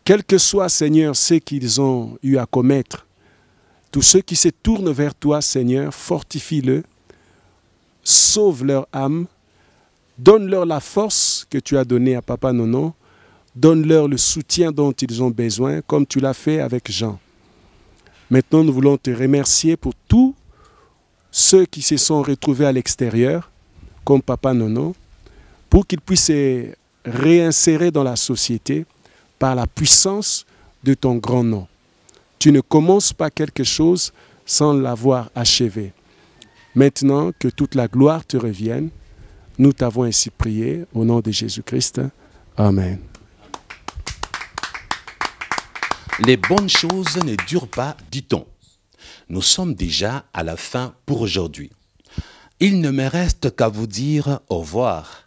Quel que soit, Seigneur, ce qu'ils ont eu à commettre, tous ceux qui se tournent vers toi, Seigneur, fortifie-le, sauve leur âme, donne-leur la force que tu as donnée à Papa Nono, donne-leur le soutien dont ils ont besoin, comme tu l'as fait avec Jean. Maintenant, nous voulons te remercier pour tous ceux qui se sont retrouvés à l'extérieur, comme Papa Nono, pour qu'ils puissent se réinsérer dans la société par la puissance de ton grand nom. Tu ne commences pas quelque chose sans l'avoir achevé. Maintenant, que toute la gloire te revienne. Nous t'avons ainsi prié au nom de Jésus-Christ. Amen. Les bonnes choses ne durent pas, dit-on. Nous sommes déjà à la fin pour aujourd'hui. Il ne me reste qu'à vous dire au revoir.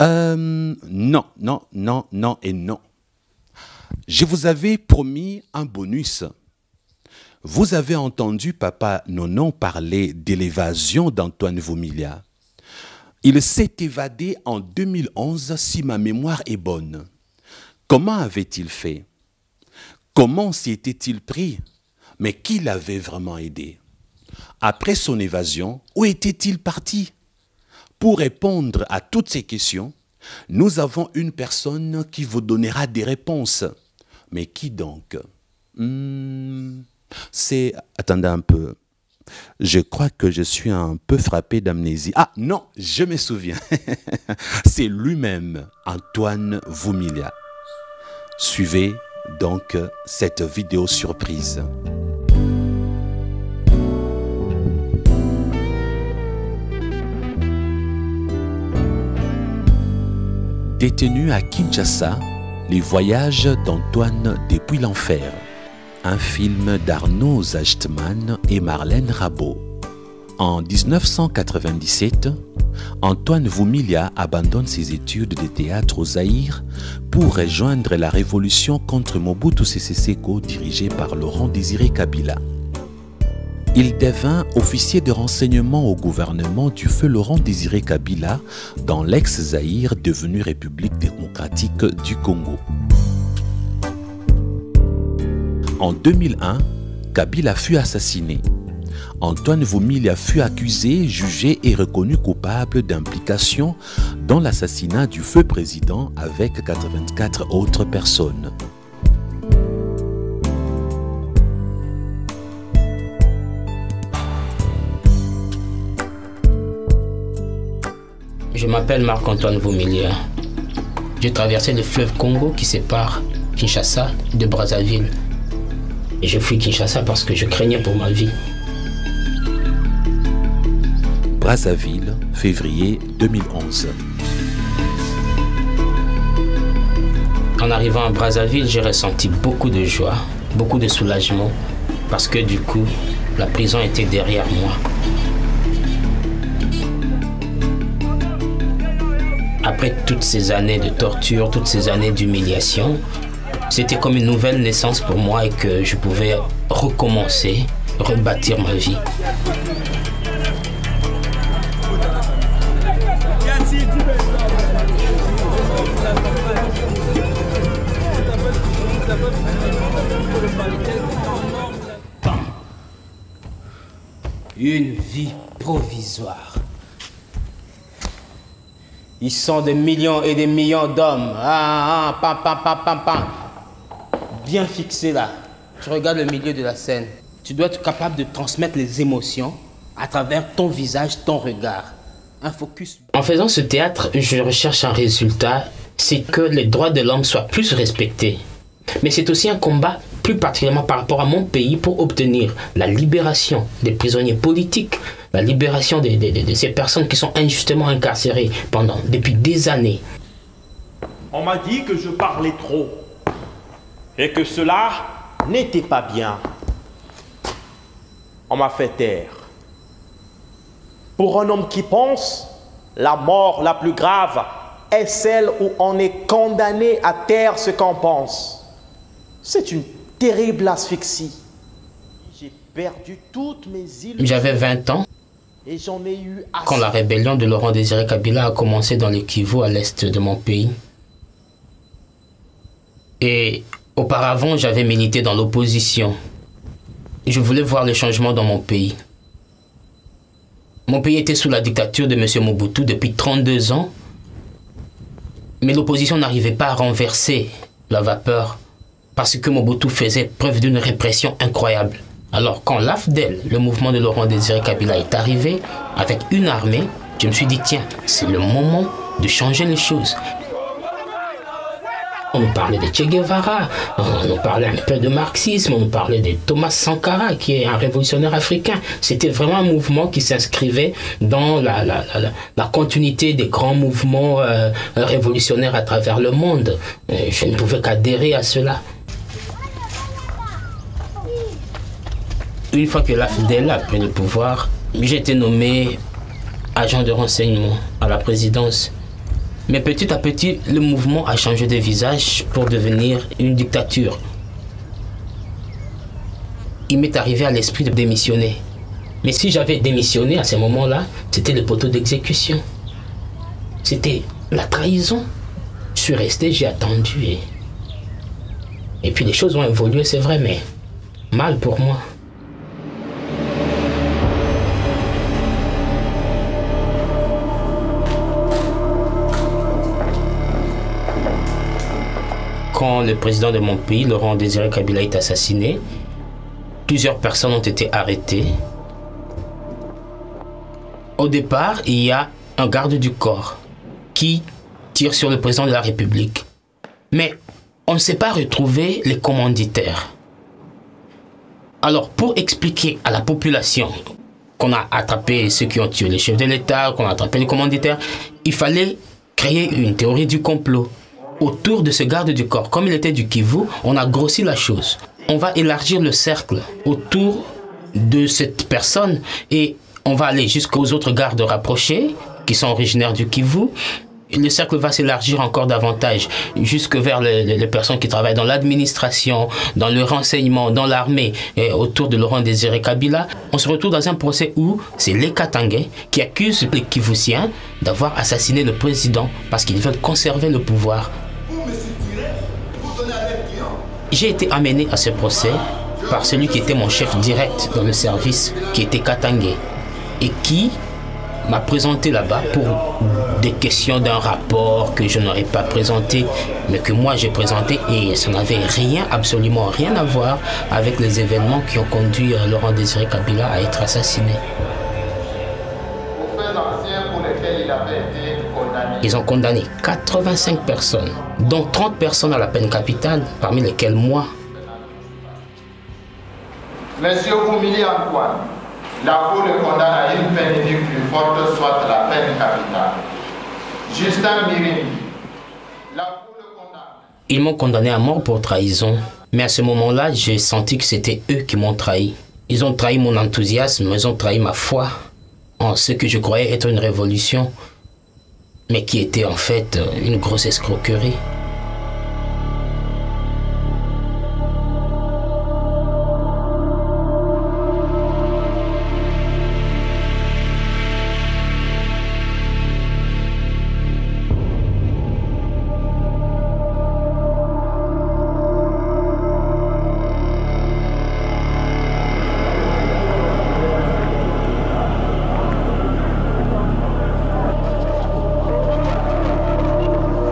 Non et non. Je vous avais promis un bonus. Vous avez entendu Papa Nono parler de l'évasion d'Antoine Vumilya. Il s'est évadé en 2011 si ma mémoire est bonne. Comment avait-il fait? Comment s'y était-il pris? Mais qui l'avait vraiment aidé? Après son évasion, où était-il parti? Pour répondre à toutes ces questions, nous avons une personne qui vous donnera des réponses. Mais qui donc? C'est... Attendez un peu. Je crois que je suis un peu frappé d'amnésie. Ah non, je me souviens. C'est lui-même, Antoine Vumilya. Suivez donc cette vidéo surprise. Détenu à Kinshasa, les voyages d'Antoine depuis l'enfer. Un film d'Arnaud Zachtman et Marlène Rabot. En 1997, Antoine Vumilya abandonne ses études de théâtre au Zaïre pour rejoindre la révolution contre Mobutu Sese Seko dirigée par Laurent Désiré Kabila. Il devint officier de renseignement au gouvernement du feu Laurent Désiré Kabila dans l'ex-Zaïre devenu République démocratique du Congo. En 2001, Kabila fut assassiné. Antoine Vumilya fut accusé, jugé et reconnu coupable d'implication dans l'assassinat du feu président avec 84 autres personnes. Je m'appelle Marc-Antoine Vumilya. J'ai traversé le fleuve Congo qui sépare Kinshasa de Brazzaville. Et je fuis Kinshasa parce que je craignais pour ma vie. Brazzaville, février 2011. En arrivant à Brazzaville, j'ai ressenti beaucoup de joie, beaucoup de soulagement, parce que du coup, la prison était derrière moi. Après toutes ces années de torture, toutes ces années d'humiliation, c'était comme une nouvelle naissance pour moi et que je pouvais recommencer, rebâtir ma vie. Une vie provisoire. Ils sont des millions et des millions d'hommes. Bien fixé là. Tu regardes le milieu de la scène. Tu dois être capable de transmettre les émotions à travers ton visage, ton regard. Un focus. En faisant ce théâtre, je recherche un résultat, c'est que les droits de l'homme soient plus respectés. Mais c'est aussi un combat, plus particulièrement par rapport à mon pays, pour obtenir la libération des prisonniers politiques, la libération de ces personnes qui sont injustement incarcérées depuis des années. On m'a dit que je parlais trop et que cela n'était pas bien. On m'a fait taire. Pour un homme qui pense, la mort la plus grave est celle où on est condamné à taire ce qu'on pense. C'est une terrible asphyxie. J'ai perdu toutes mes illusions. J'avais 20 ans et j'en ai eu assez. Quand la rébellion de Laurent Désiré Kabila a commencé dans le Kivu à l'est de mon pays. Et auparavant, j'avais milité dans l'opposition. Je voulais voir le changement dans mon pays. Mon pays était sous la dictature de M. Mobutu depuis 32 ans. Mais l'opposition n'arrivait pas à renverser la vapeur parce que Mobutu faisait preuve d'une répression incroyable. Alors quand l'AFDEL, le mouvement de Laurent Désiré Kabila, est arrivé avec une armée, je me suis dit, tiens, c'est le moment de changer les choses. On nous parlait de Che Guevara, on nous parlait un peu de marxisme, on nous parlait de Thomas Sankara, qui est un révolutionnaire africain. C'était vraiment un mouvement qui s'inscrivait dans la continuité des grands mouvements révolutionnaires à travers le monde. Je ne pouvais qu'adhérer à cela. Une fois que l'AFDEL a pris le pouvoir, j'ai été nommé agent de renseignement à la présidence. Mais petit à petit, le mouvement a changé de visage pour devenir une dictature. Il m'est arrivé à l'esprit de démissionner. Mais si j'avais démissionné à ce moment-là, c'était le poteau d'exécution. C'était la trahison. Je suis resté, j'ai attendu. Et puis les choses ont évolué, c'est vrai, mais mal pour moi. Quand le président de mon pays, Laurent Désiré Kabila, est assassiné, plusieurs personnes ont été arrêtées. Au départ, il y a un garde du corps qui tire sur le président de la République. Mais on ne s'est pas retrouvé les commanditaires. Alors, pour expliquer à la population qu'on a attrapé ceux qui ont tué les chefs de l'État, qu'on a attrapé les commanditaires, il fallait créer une théorie du complot. Autour de ce garde du corps, comme il était du Kivu, on a grossi la chose. On va élargir le cercle autour de cette personne et on va aller jusqu'aux autres gardes rapprochés qui sont originaires du Kivu. Le cercle va s'élargir encore davantage jusque vers les personnes qui travaillent dans l'administration, dans le renseignement, dans l'armée, autour de Laurent Désiré Kabila. On se retrouve dans un procès où c'est les Katangais qui accusent les Kivusiens d'avoir assassiné le président parce qu'ils veulent conserver le pouvoir. J'ai été amené à ce procès par celui qui était mon chef direct dans le service, qui était Katangais, et qui m'a présenté là-bas pour des questions d'un rapport que je n'aurais pas présenté, mais que moi j'ai présenté, et ça n'avait rien, absolument rien à voir avec les événements qui ont conduit Laurent Désiré Kabila à être assassiné. Ils ont condamné 85 personnes, dont 30 personnes à la peine capitale, parmi lesquelles moi. Monsieur Oumili Antoine, la Cour le condamne à une peine unique plus forte, soit la peine capitale. Justin Mirimi, la Cour le condamne. Ils m'ont condamné à mort pour trahison, mais à ce moment-là, j'ai senti que c'était eux qui m'ont trahi. Ils ont trahi mon enthousiasme, ils ont trahi ma foi en ce que je croyais être une révolution, mais qui était en fait une grosse escroquerie.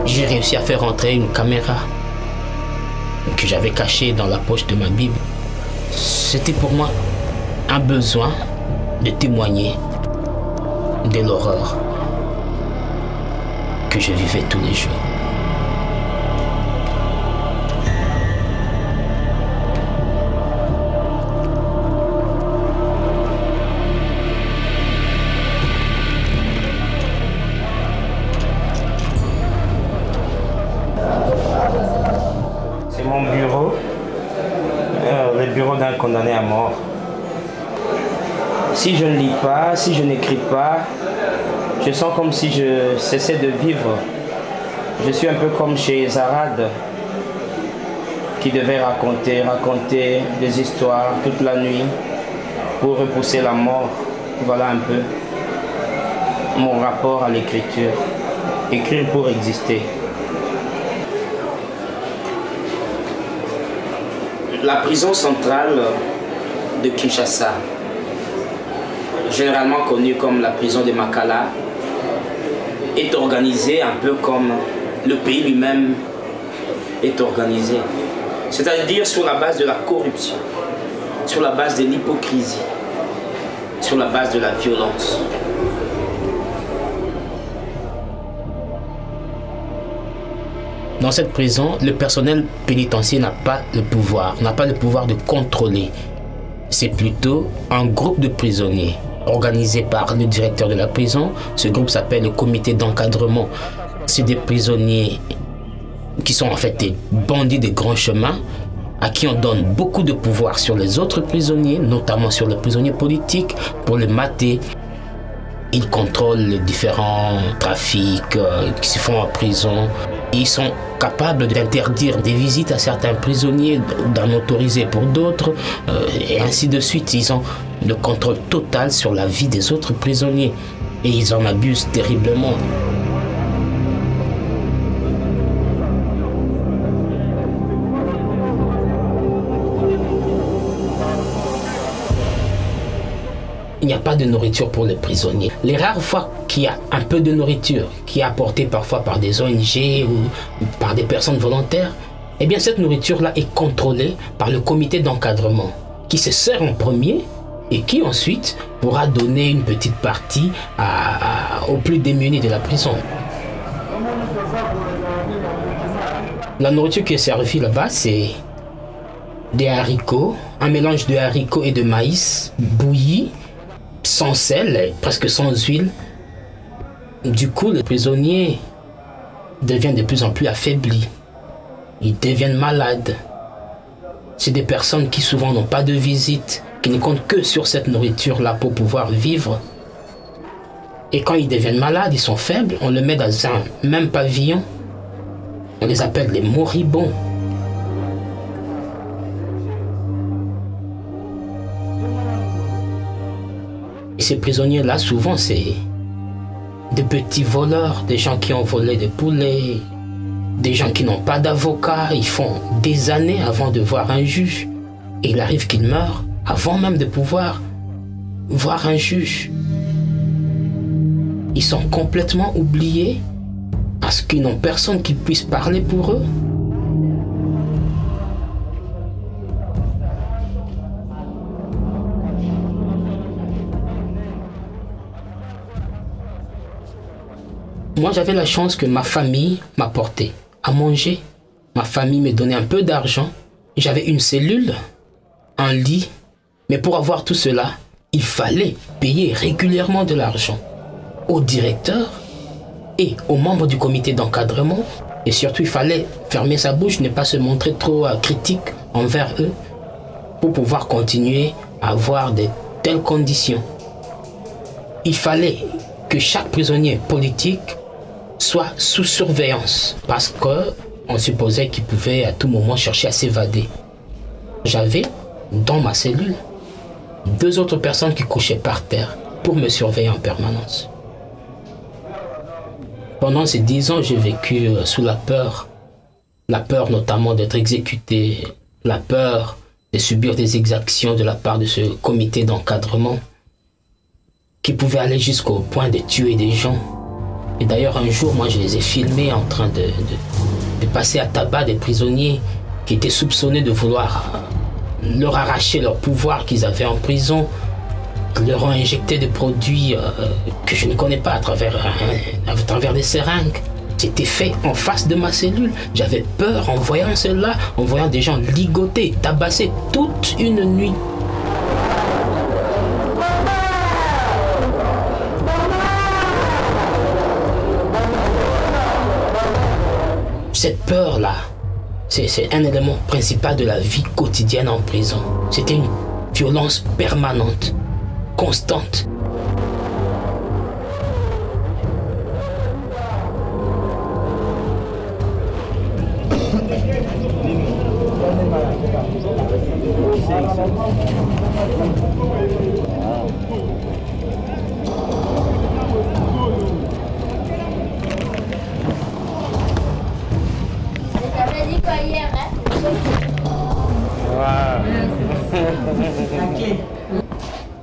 J'ai réussi à faire rentrer une caméra que j'avais cachée dans la poche de ma Bible. C'était pour moi un besoin de témoigner de l'horreur que je vivais tous les jours. Mon bureau, le bureau d'un condamné à mort. Si je ne lis pas, si je n'écris pas, je sens comme si je cessais de vivre. Je suis un peu comme chez Zarad, qui devait raconter des histoires toute la nuit pour repousser la mort. Voilà un peu mon rapport à l'écriture. Écrire pour exister. La prison centrale de Kinshasa, généralement connue comme la prison de Makala, est organisée un peu comme le pays lui-même est organisé. C'est-à-dire sur la base de la corruption, sur la base de l'hypocrisie, sur la base de la violence. Dans cette prison, le personnel pénitentiaire n'a pas le pouvoir de contrôler. C'est plutôt un groupe de prisonniers organisé par le directeur de la prison. Ce groupe s'appelle le comité d'encadrement. C'est des prisonniers qui sont en fait des bandits de grands chemins à qui on donne beaucoup de pouvoir sur les autres prisonniers, notamment sur les prisonniers politiques, pour les mater. Ils contrôlent les différents trafics qui se font en prison. Ils sont capables d'interdire des visites à certains prisonniers, d'en autoriser pour d'autres, et ainsi de suite. Ils ont le contrôle total sur la vie des autres prisonniers et ils en abusent terriblement. Il n'y a pas de nourriture pour les prisonniers. Les rares fois qu'il y a un peu de nourriture, qui est apportée parfois par des ONG ou par des personnes volontaires, eh bien cette nourriture-là est contrôlée par le comité d'encadrement, qui se sert en premier et qui ensuite pourra donner une petite partie aux plus démunis de la prison. La nourriture qui est servie là-bas, c'est des haricots, un mélange de haricots et de maïs bouillis, sans sel, presque sans huile. Du coup, les prisonniers deviennent de plus en plus affaiblis. Ils deviennent malades. C'est des personnes qui souvent n'ont pas de visite, qui ne comptent que sur cette nourriture-là pour pouvoir vivre. Et quand ils deviennent malades, ils sont faibles, on les met dans un même pavillon. On les appelle les moribonds. Et ces prisonniers-là, souvent, c'est des petits voleurs, des gens qui ont volé des poulets, des gens qui n'ont pas d'avocat. Ils font des années avant de voir un juge. Et il arrive qu'ils meurent avant même de pouvoir voir un juge. Ils sont complètement oubliés parce qu'ils n'ont personne qui puisse parler pour eux. Moi, j'avais la chance que ma famille m'apportait à manger. Ma famille me donnait un peu d'argent. J'avais une cellule, un lit. Mais pour avoir tout cela, il fallait payer régulièrement de l'argent au directeur et aux membres du comité d'encadrement. Et surtout, il fallait fermer sa bouche, ne pas se montrer trop critique envers eux pour pouvoir continuer à avoir de telles conditions. Il fallait que chaque prisonnier politique soit sous surveillance parce qu'on supposait qu'il pouvait à tout moment chercher à s'évader. J'avais dans ma cellule 2 autres personnes qui couchaient par terre pour me surveiller en permanence. Pendant ces 10 ans, j'ai vécu sous la peur notamment d'être exécuté, la peur de subir des exactions de la part de ce comité d'encadrement qui pouvait aller jusqu'au point de tuer des gens. Et d'ailleurs, un jour, moi, je les ai filmés en train de passer à tabac des prisonniers qui étaient soupçonnés de vouloir leur arracher leur pouvoir qu'ils avaient en prison, leur ont injecté des produits que je ne connais pas à travers des seringues. C'était fait en face de ma cellule. J'avais peur en voyant cela, en voyant des gens ligotés, tabassés toute une nuit. Cette peur-là, c'est un élément principal de la vie quotidienne en prison. C'était une violence permanente, constante.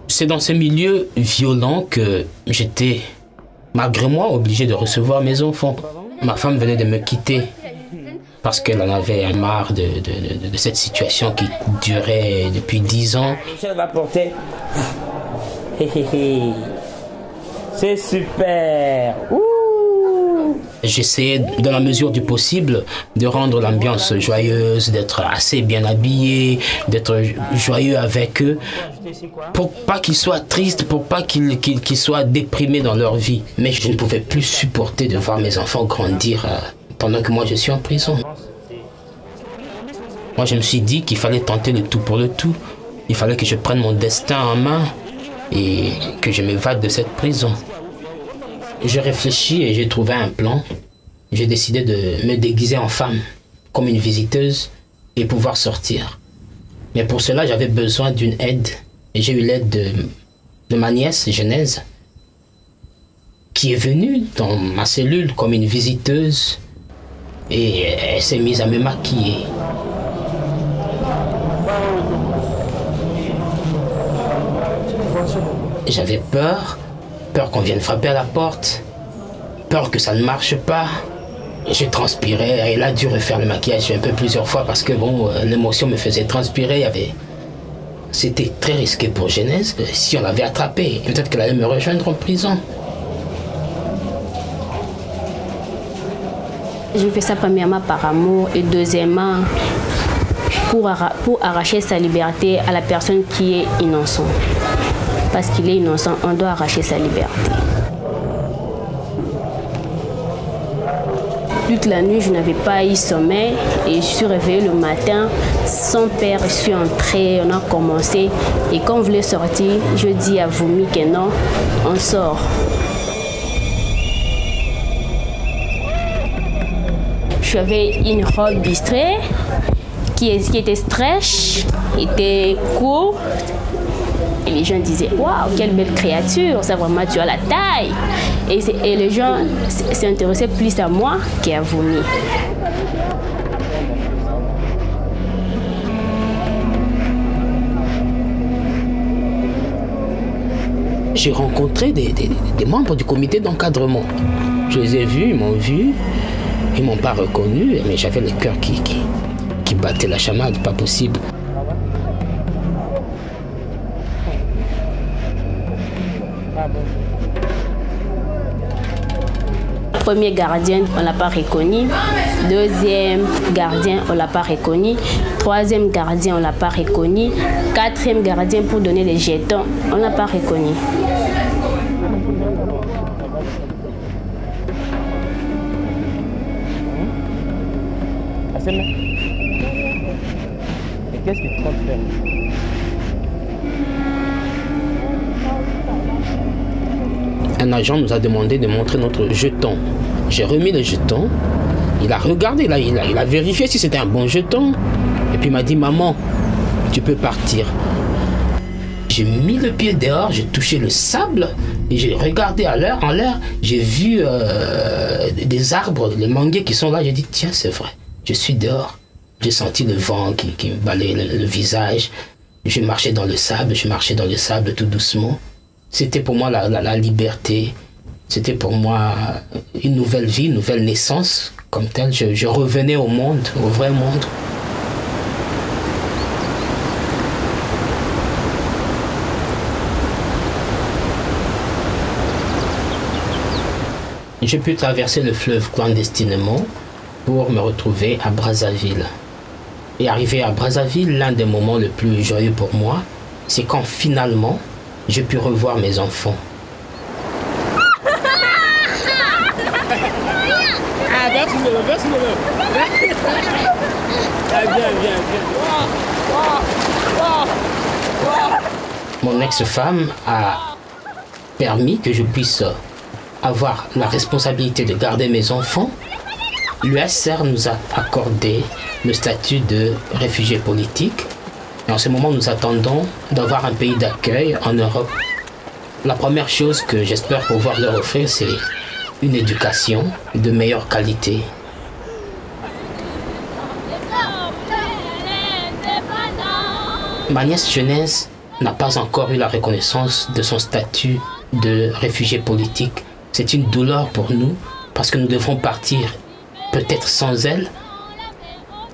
C'est dans ce milieu violent que j'étais, malgré moi, obligé de recevoir mes enfants. Ma femme venait de me quitter parce qu'elle en avait marre de cette situation qui durait depuis 10 ans. Michel va porter. C'est super. J'essayais, dans la mesure du possible, de rendre l'ambiance joyeuse, d'être assez bien habillé, d'être joyeux avec eux, pour pas qu'ils soient tristes, pour pas qu'ils soient déprimés dans leur vie. Mais je ne pouvais plus supporter de voir mes enfants grandir pendant que moi je suis en prison. Moi je me suis dit qu'il fallait tenter le tout pour le tout. Il fallait que je prenne mon destin en main et que je m'évade de cette prison. J'ai réfléchi et j'ai trouvé un plan. J'ai décidé de me déguiser en femme, comme une visiteuse, et pouvoir sortir. Mais pour cela, j'avais besoin d'une aide. Et j'ai eu l'aide de ma nièce, Genèse, qui est venue dans ma cellule comme une visiteuse. Et elle s'est mise à me maquiller. J'avais peur qu'on vienne frapper à la porte, peur que ça ne marche pas. Je transpirais, elle a dû refaire le maquillage un peu plusieurs fois parce que bon, l'émotion me faisait transpirer. C'était très risqué pour Genèse. Si on l'avait attrapée, peut-être qu'elle allait me rejoindre en prison. Je fais ça premièrement par amour et deuxièmement pour arracher sa liberté à la personne qui est innocente. Parce qu'il est innocent, on doit arracher sa liberté. Toute la nuit, je n'avais pas eu sommeil et je suis réveillée le matin sans père. Je suis entrée, on a commencé et quand on voulait sortir, je dis à Voumi que non, on sort. J'avais une robe bistrée qui était stretch, était courte. Et les gens disaient, waouh, quelle belle créature, ça vraiment, tu as la taille. Et les gens s'intéressaient plus à moi qu'à Voumi. J'ai rencontré des membres du comité d'encadrement. Je les ai vus, ils m'ont pas reconnu, mais j'avais le cœur qui battait la chamade, pas possible. Premier gardien, on ne l'a pas reconnu. Deuxième gardien, on ne l'a pas reconnu. Troisième gardien, on ne l'a pas reconnu. Quatrième gardien pour donner les jetons, on ne l'a pas reconnu. Et qu'est-ce que tu comptes faire? Un agent nous a demandé de montrer notre jeton. J'ai remis le jeton. Il a regardé, là, il a vérifié si c'était un bon jeton. Et puis il m'a dit, maman, tu peux partir. J'ai mis le pied dehors, j'ai touché le sable et j'ai regardé en l'air. J'ai vu des arbres, les manguiers qui sont là. J'ai dit, tiens, c'est vrai, je suis dehors. J'ai senti le vent qui me balayait le visage. Je marchais dans le sable tout doucement. C'était pour moi la liberté. C'était pour moi une nouvelle vie, une nouvelle naissance. Comme tel, je revenais au monde, au vrai monde. J'ai pu traverser le fleuve clandestinement pour me retrouver à Brazzaville. Et arrivé à Brazzaville, l'un des moments les plus joyeux pour moi, c'est quand finalement, j'ai pu revoir mes enfants. Mon ex-femme a permis que je puisse avoir la responsabilité de garder mes enfants. L'USR nous a accordé le statut de réfugié politique. Et en ce moment, nous attendons d'avoir un pays d'accueil en Europe. La première chose que j'espère pouvoir leur offrir, c'est une éducation de meilleure qualité. Ma nièce jeunesse n'a pas encore eu la reconnaissance de son statut de réfugié politique. C'est une douleur pour nous parce que nous devrons partir peut-être sans elle,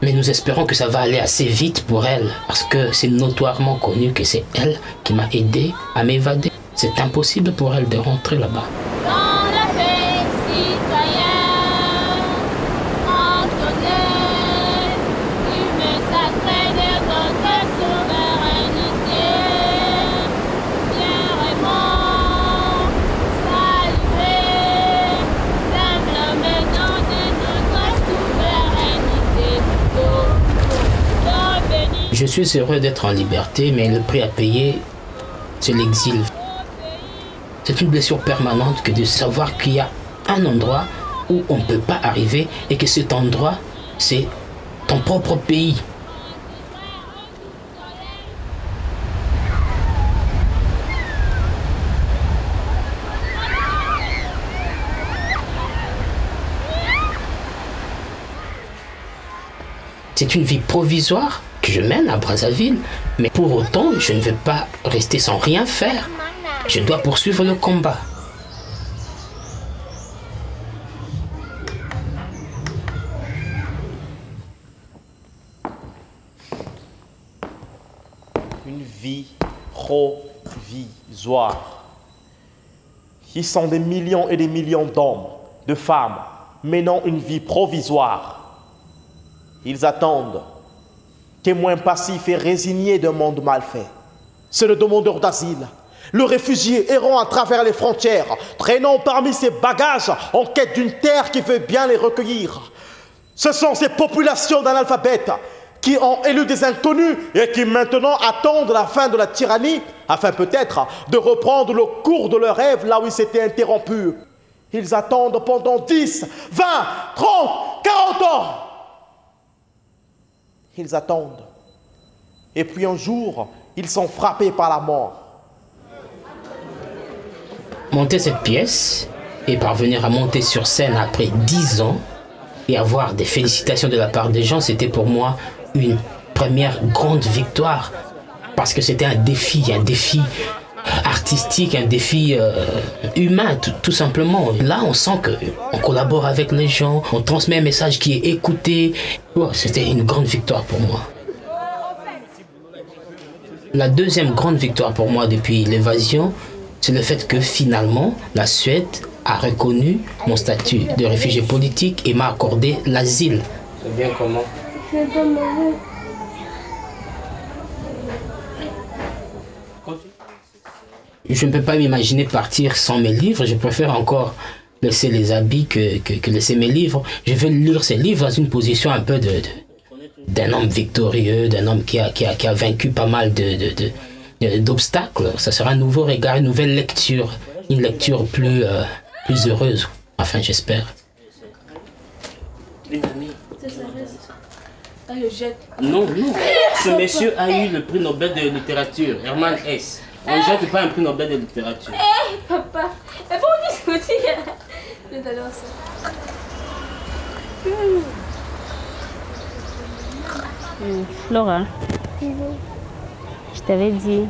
mais nous espérons que ça va aller assez vite pour elle parce que c'est notoirement connu que c'est elle qui m'a aidé à m'évader. C'est impossible pour elle de rentrer là-bas. Je suis heureux d'être en liberté, mais le prix à payer, c'est l'exil. C'est une blessure permanente que de savoir qu'il y a un endroit où on ne peut pas arriver et que cet endroit, c'est ton propre pays. C'est une vie provisoire que je mène à Brazzaville, mais pour autant, je ne vais pas rester sans rien faire. Je dois poursuivre le combat. Une vie provisoire. Ils sont des millions et des millions d'hommes, de femmes, menant une vie provisoire. Ils attendent, témoins passifs et résignés d'un monde mal fait. C'est le demandeur d'asile, le réfugié errant à travers les frontières, traînant parmi ses bagages en quête d'une terre qui veut bien les recueillir. Ce sont ces populations d'analphabètes qui ont élu des inconnus et qui maintenant attendent la fin de la tyrannie afin peut-être de reprendre le cours de leur rêve là où il s'était interrompu. Ils attendent pendant 10, 20, 30, 40 ans. Ils attendent. Et puis un jour, ils sont frappés par la mort. Monter cette pièce et parvenir à monter sur scène après 10 ans et avoir des félicitations de la part des gens, c'était pour moi une première grande victoire. Parce que c'était un défi artistique, un défi humain, tout simplement. Là, on sent qu'on collabore avec les gens, on transmet un message qui est écouté. Oh, c'était une grande victoire pour moi. La deuxième grande victoire pour moi depuis l'évasion, c'est le fait que finalement, la Suède a reconnu mon statut de réfugié politique et m'a accordé l'asile. C'est bien comment? Je ne peux pas m'imaginer partir sans mes livres. Je préfère encore laisser les habits que laisser mes livres. Je veux lire ces livres dans une position un peu d'un homme victorieux, d'un homme qui a vaincu pas mal d'obstacles. Ça sera un nouveau regard, une nouvelle lecture, une lecture plus heureuse, enfin j'espère. Non, ce monsieur a eu le prix Nobel de littérature, Hermann Hesse. On ne jette pas un prix Nobel de littérature. Hé, papa, mais pas où discuter. Je t'adore ça. Flora, je t'avais dit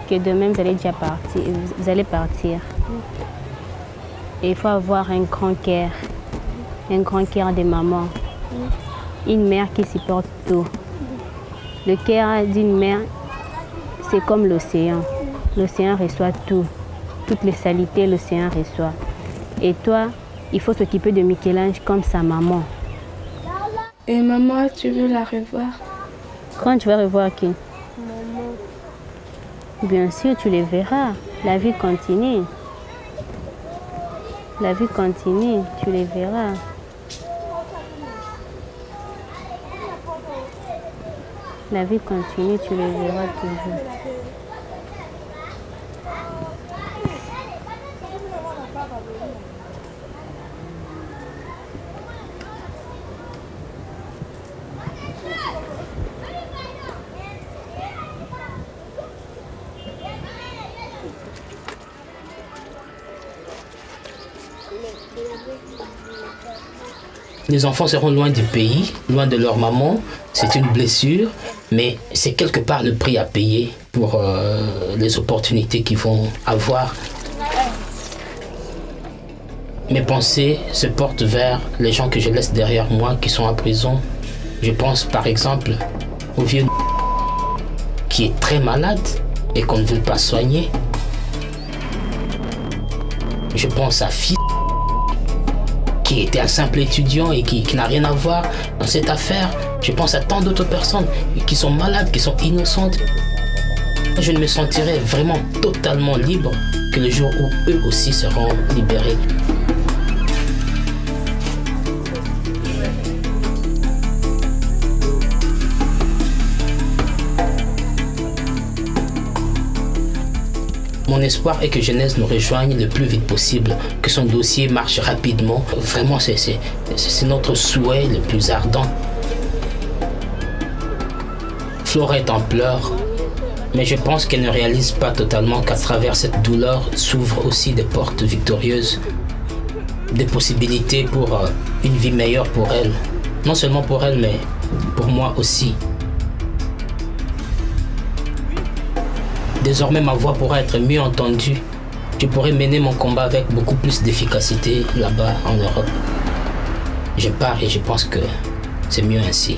que demain vous allez déjà partir. Vous allez partir. Et il faut avoir un grand cœur de maman. Une mère qui supporte tout. Le cœur d'une mère, c'est comme l'océan. L'océan reçoit tout. Toutes les saletés, l'océan reçoit. Et toi, il faut s'occuper de Michel-Ange comme sa maman. Et maman, tu veux la revoir? Quand tu vas revoir qui? Maman. Bien sûr, tu les verras. La vie continue. La vie continue, tu les verras. La vie continue, tu les verras toujours. Les enfants seront loin du pays, loin de leur maman. C'est une blessure. Mais c'est quelque part le prix à payer pour les opportunités qu'ils vont avoir. Mes pensées se portent vers les gens que je laisse derrière moi qui sont en prison. Je pense par exemple au vieux qui est très malade et qu'on ne veut pas soigner. Je pense à Fils qui était un simple étudiant et qui n'a rien à voir dans cette affaire. Je pense à tant d'autres personnes qui sont malades, qui sont innocentes. Je ne me sentirai vraiment totalement libre que le jour où eux aussi seront libérés. Mon espoir est que Genèse nous rejoigne le plus vite possible, que son dossier marche rapidement. Vraiment, c'est notre souhait le plus ardent. Flora est en pleurs, mais je pense qu'elle ne réalise pas totalement qu'à travers cette douleur s'ouvrent aussi des portes victorieuses, des possibilités pour une vie meilleure pour elle. Non seulement pour elle, mais pour moi aussi. Désormais, ma voix pourra être mieux entendue. Je pourrai mener mon combat avec beaucoup plus d'efficacité là-bas en Europe. Je pars et je pense que c'est mieux ainsi.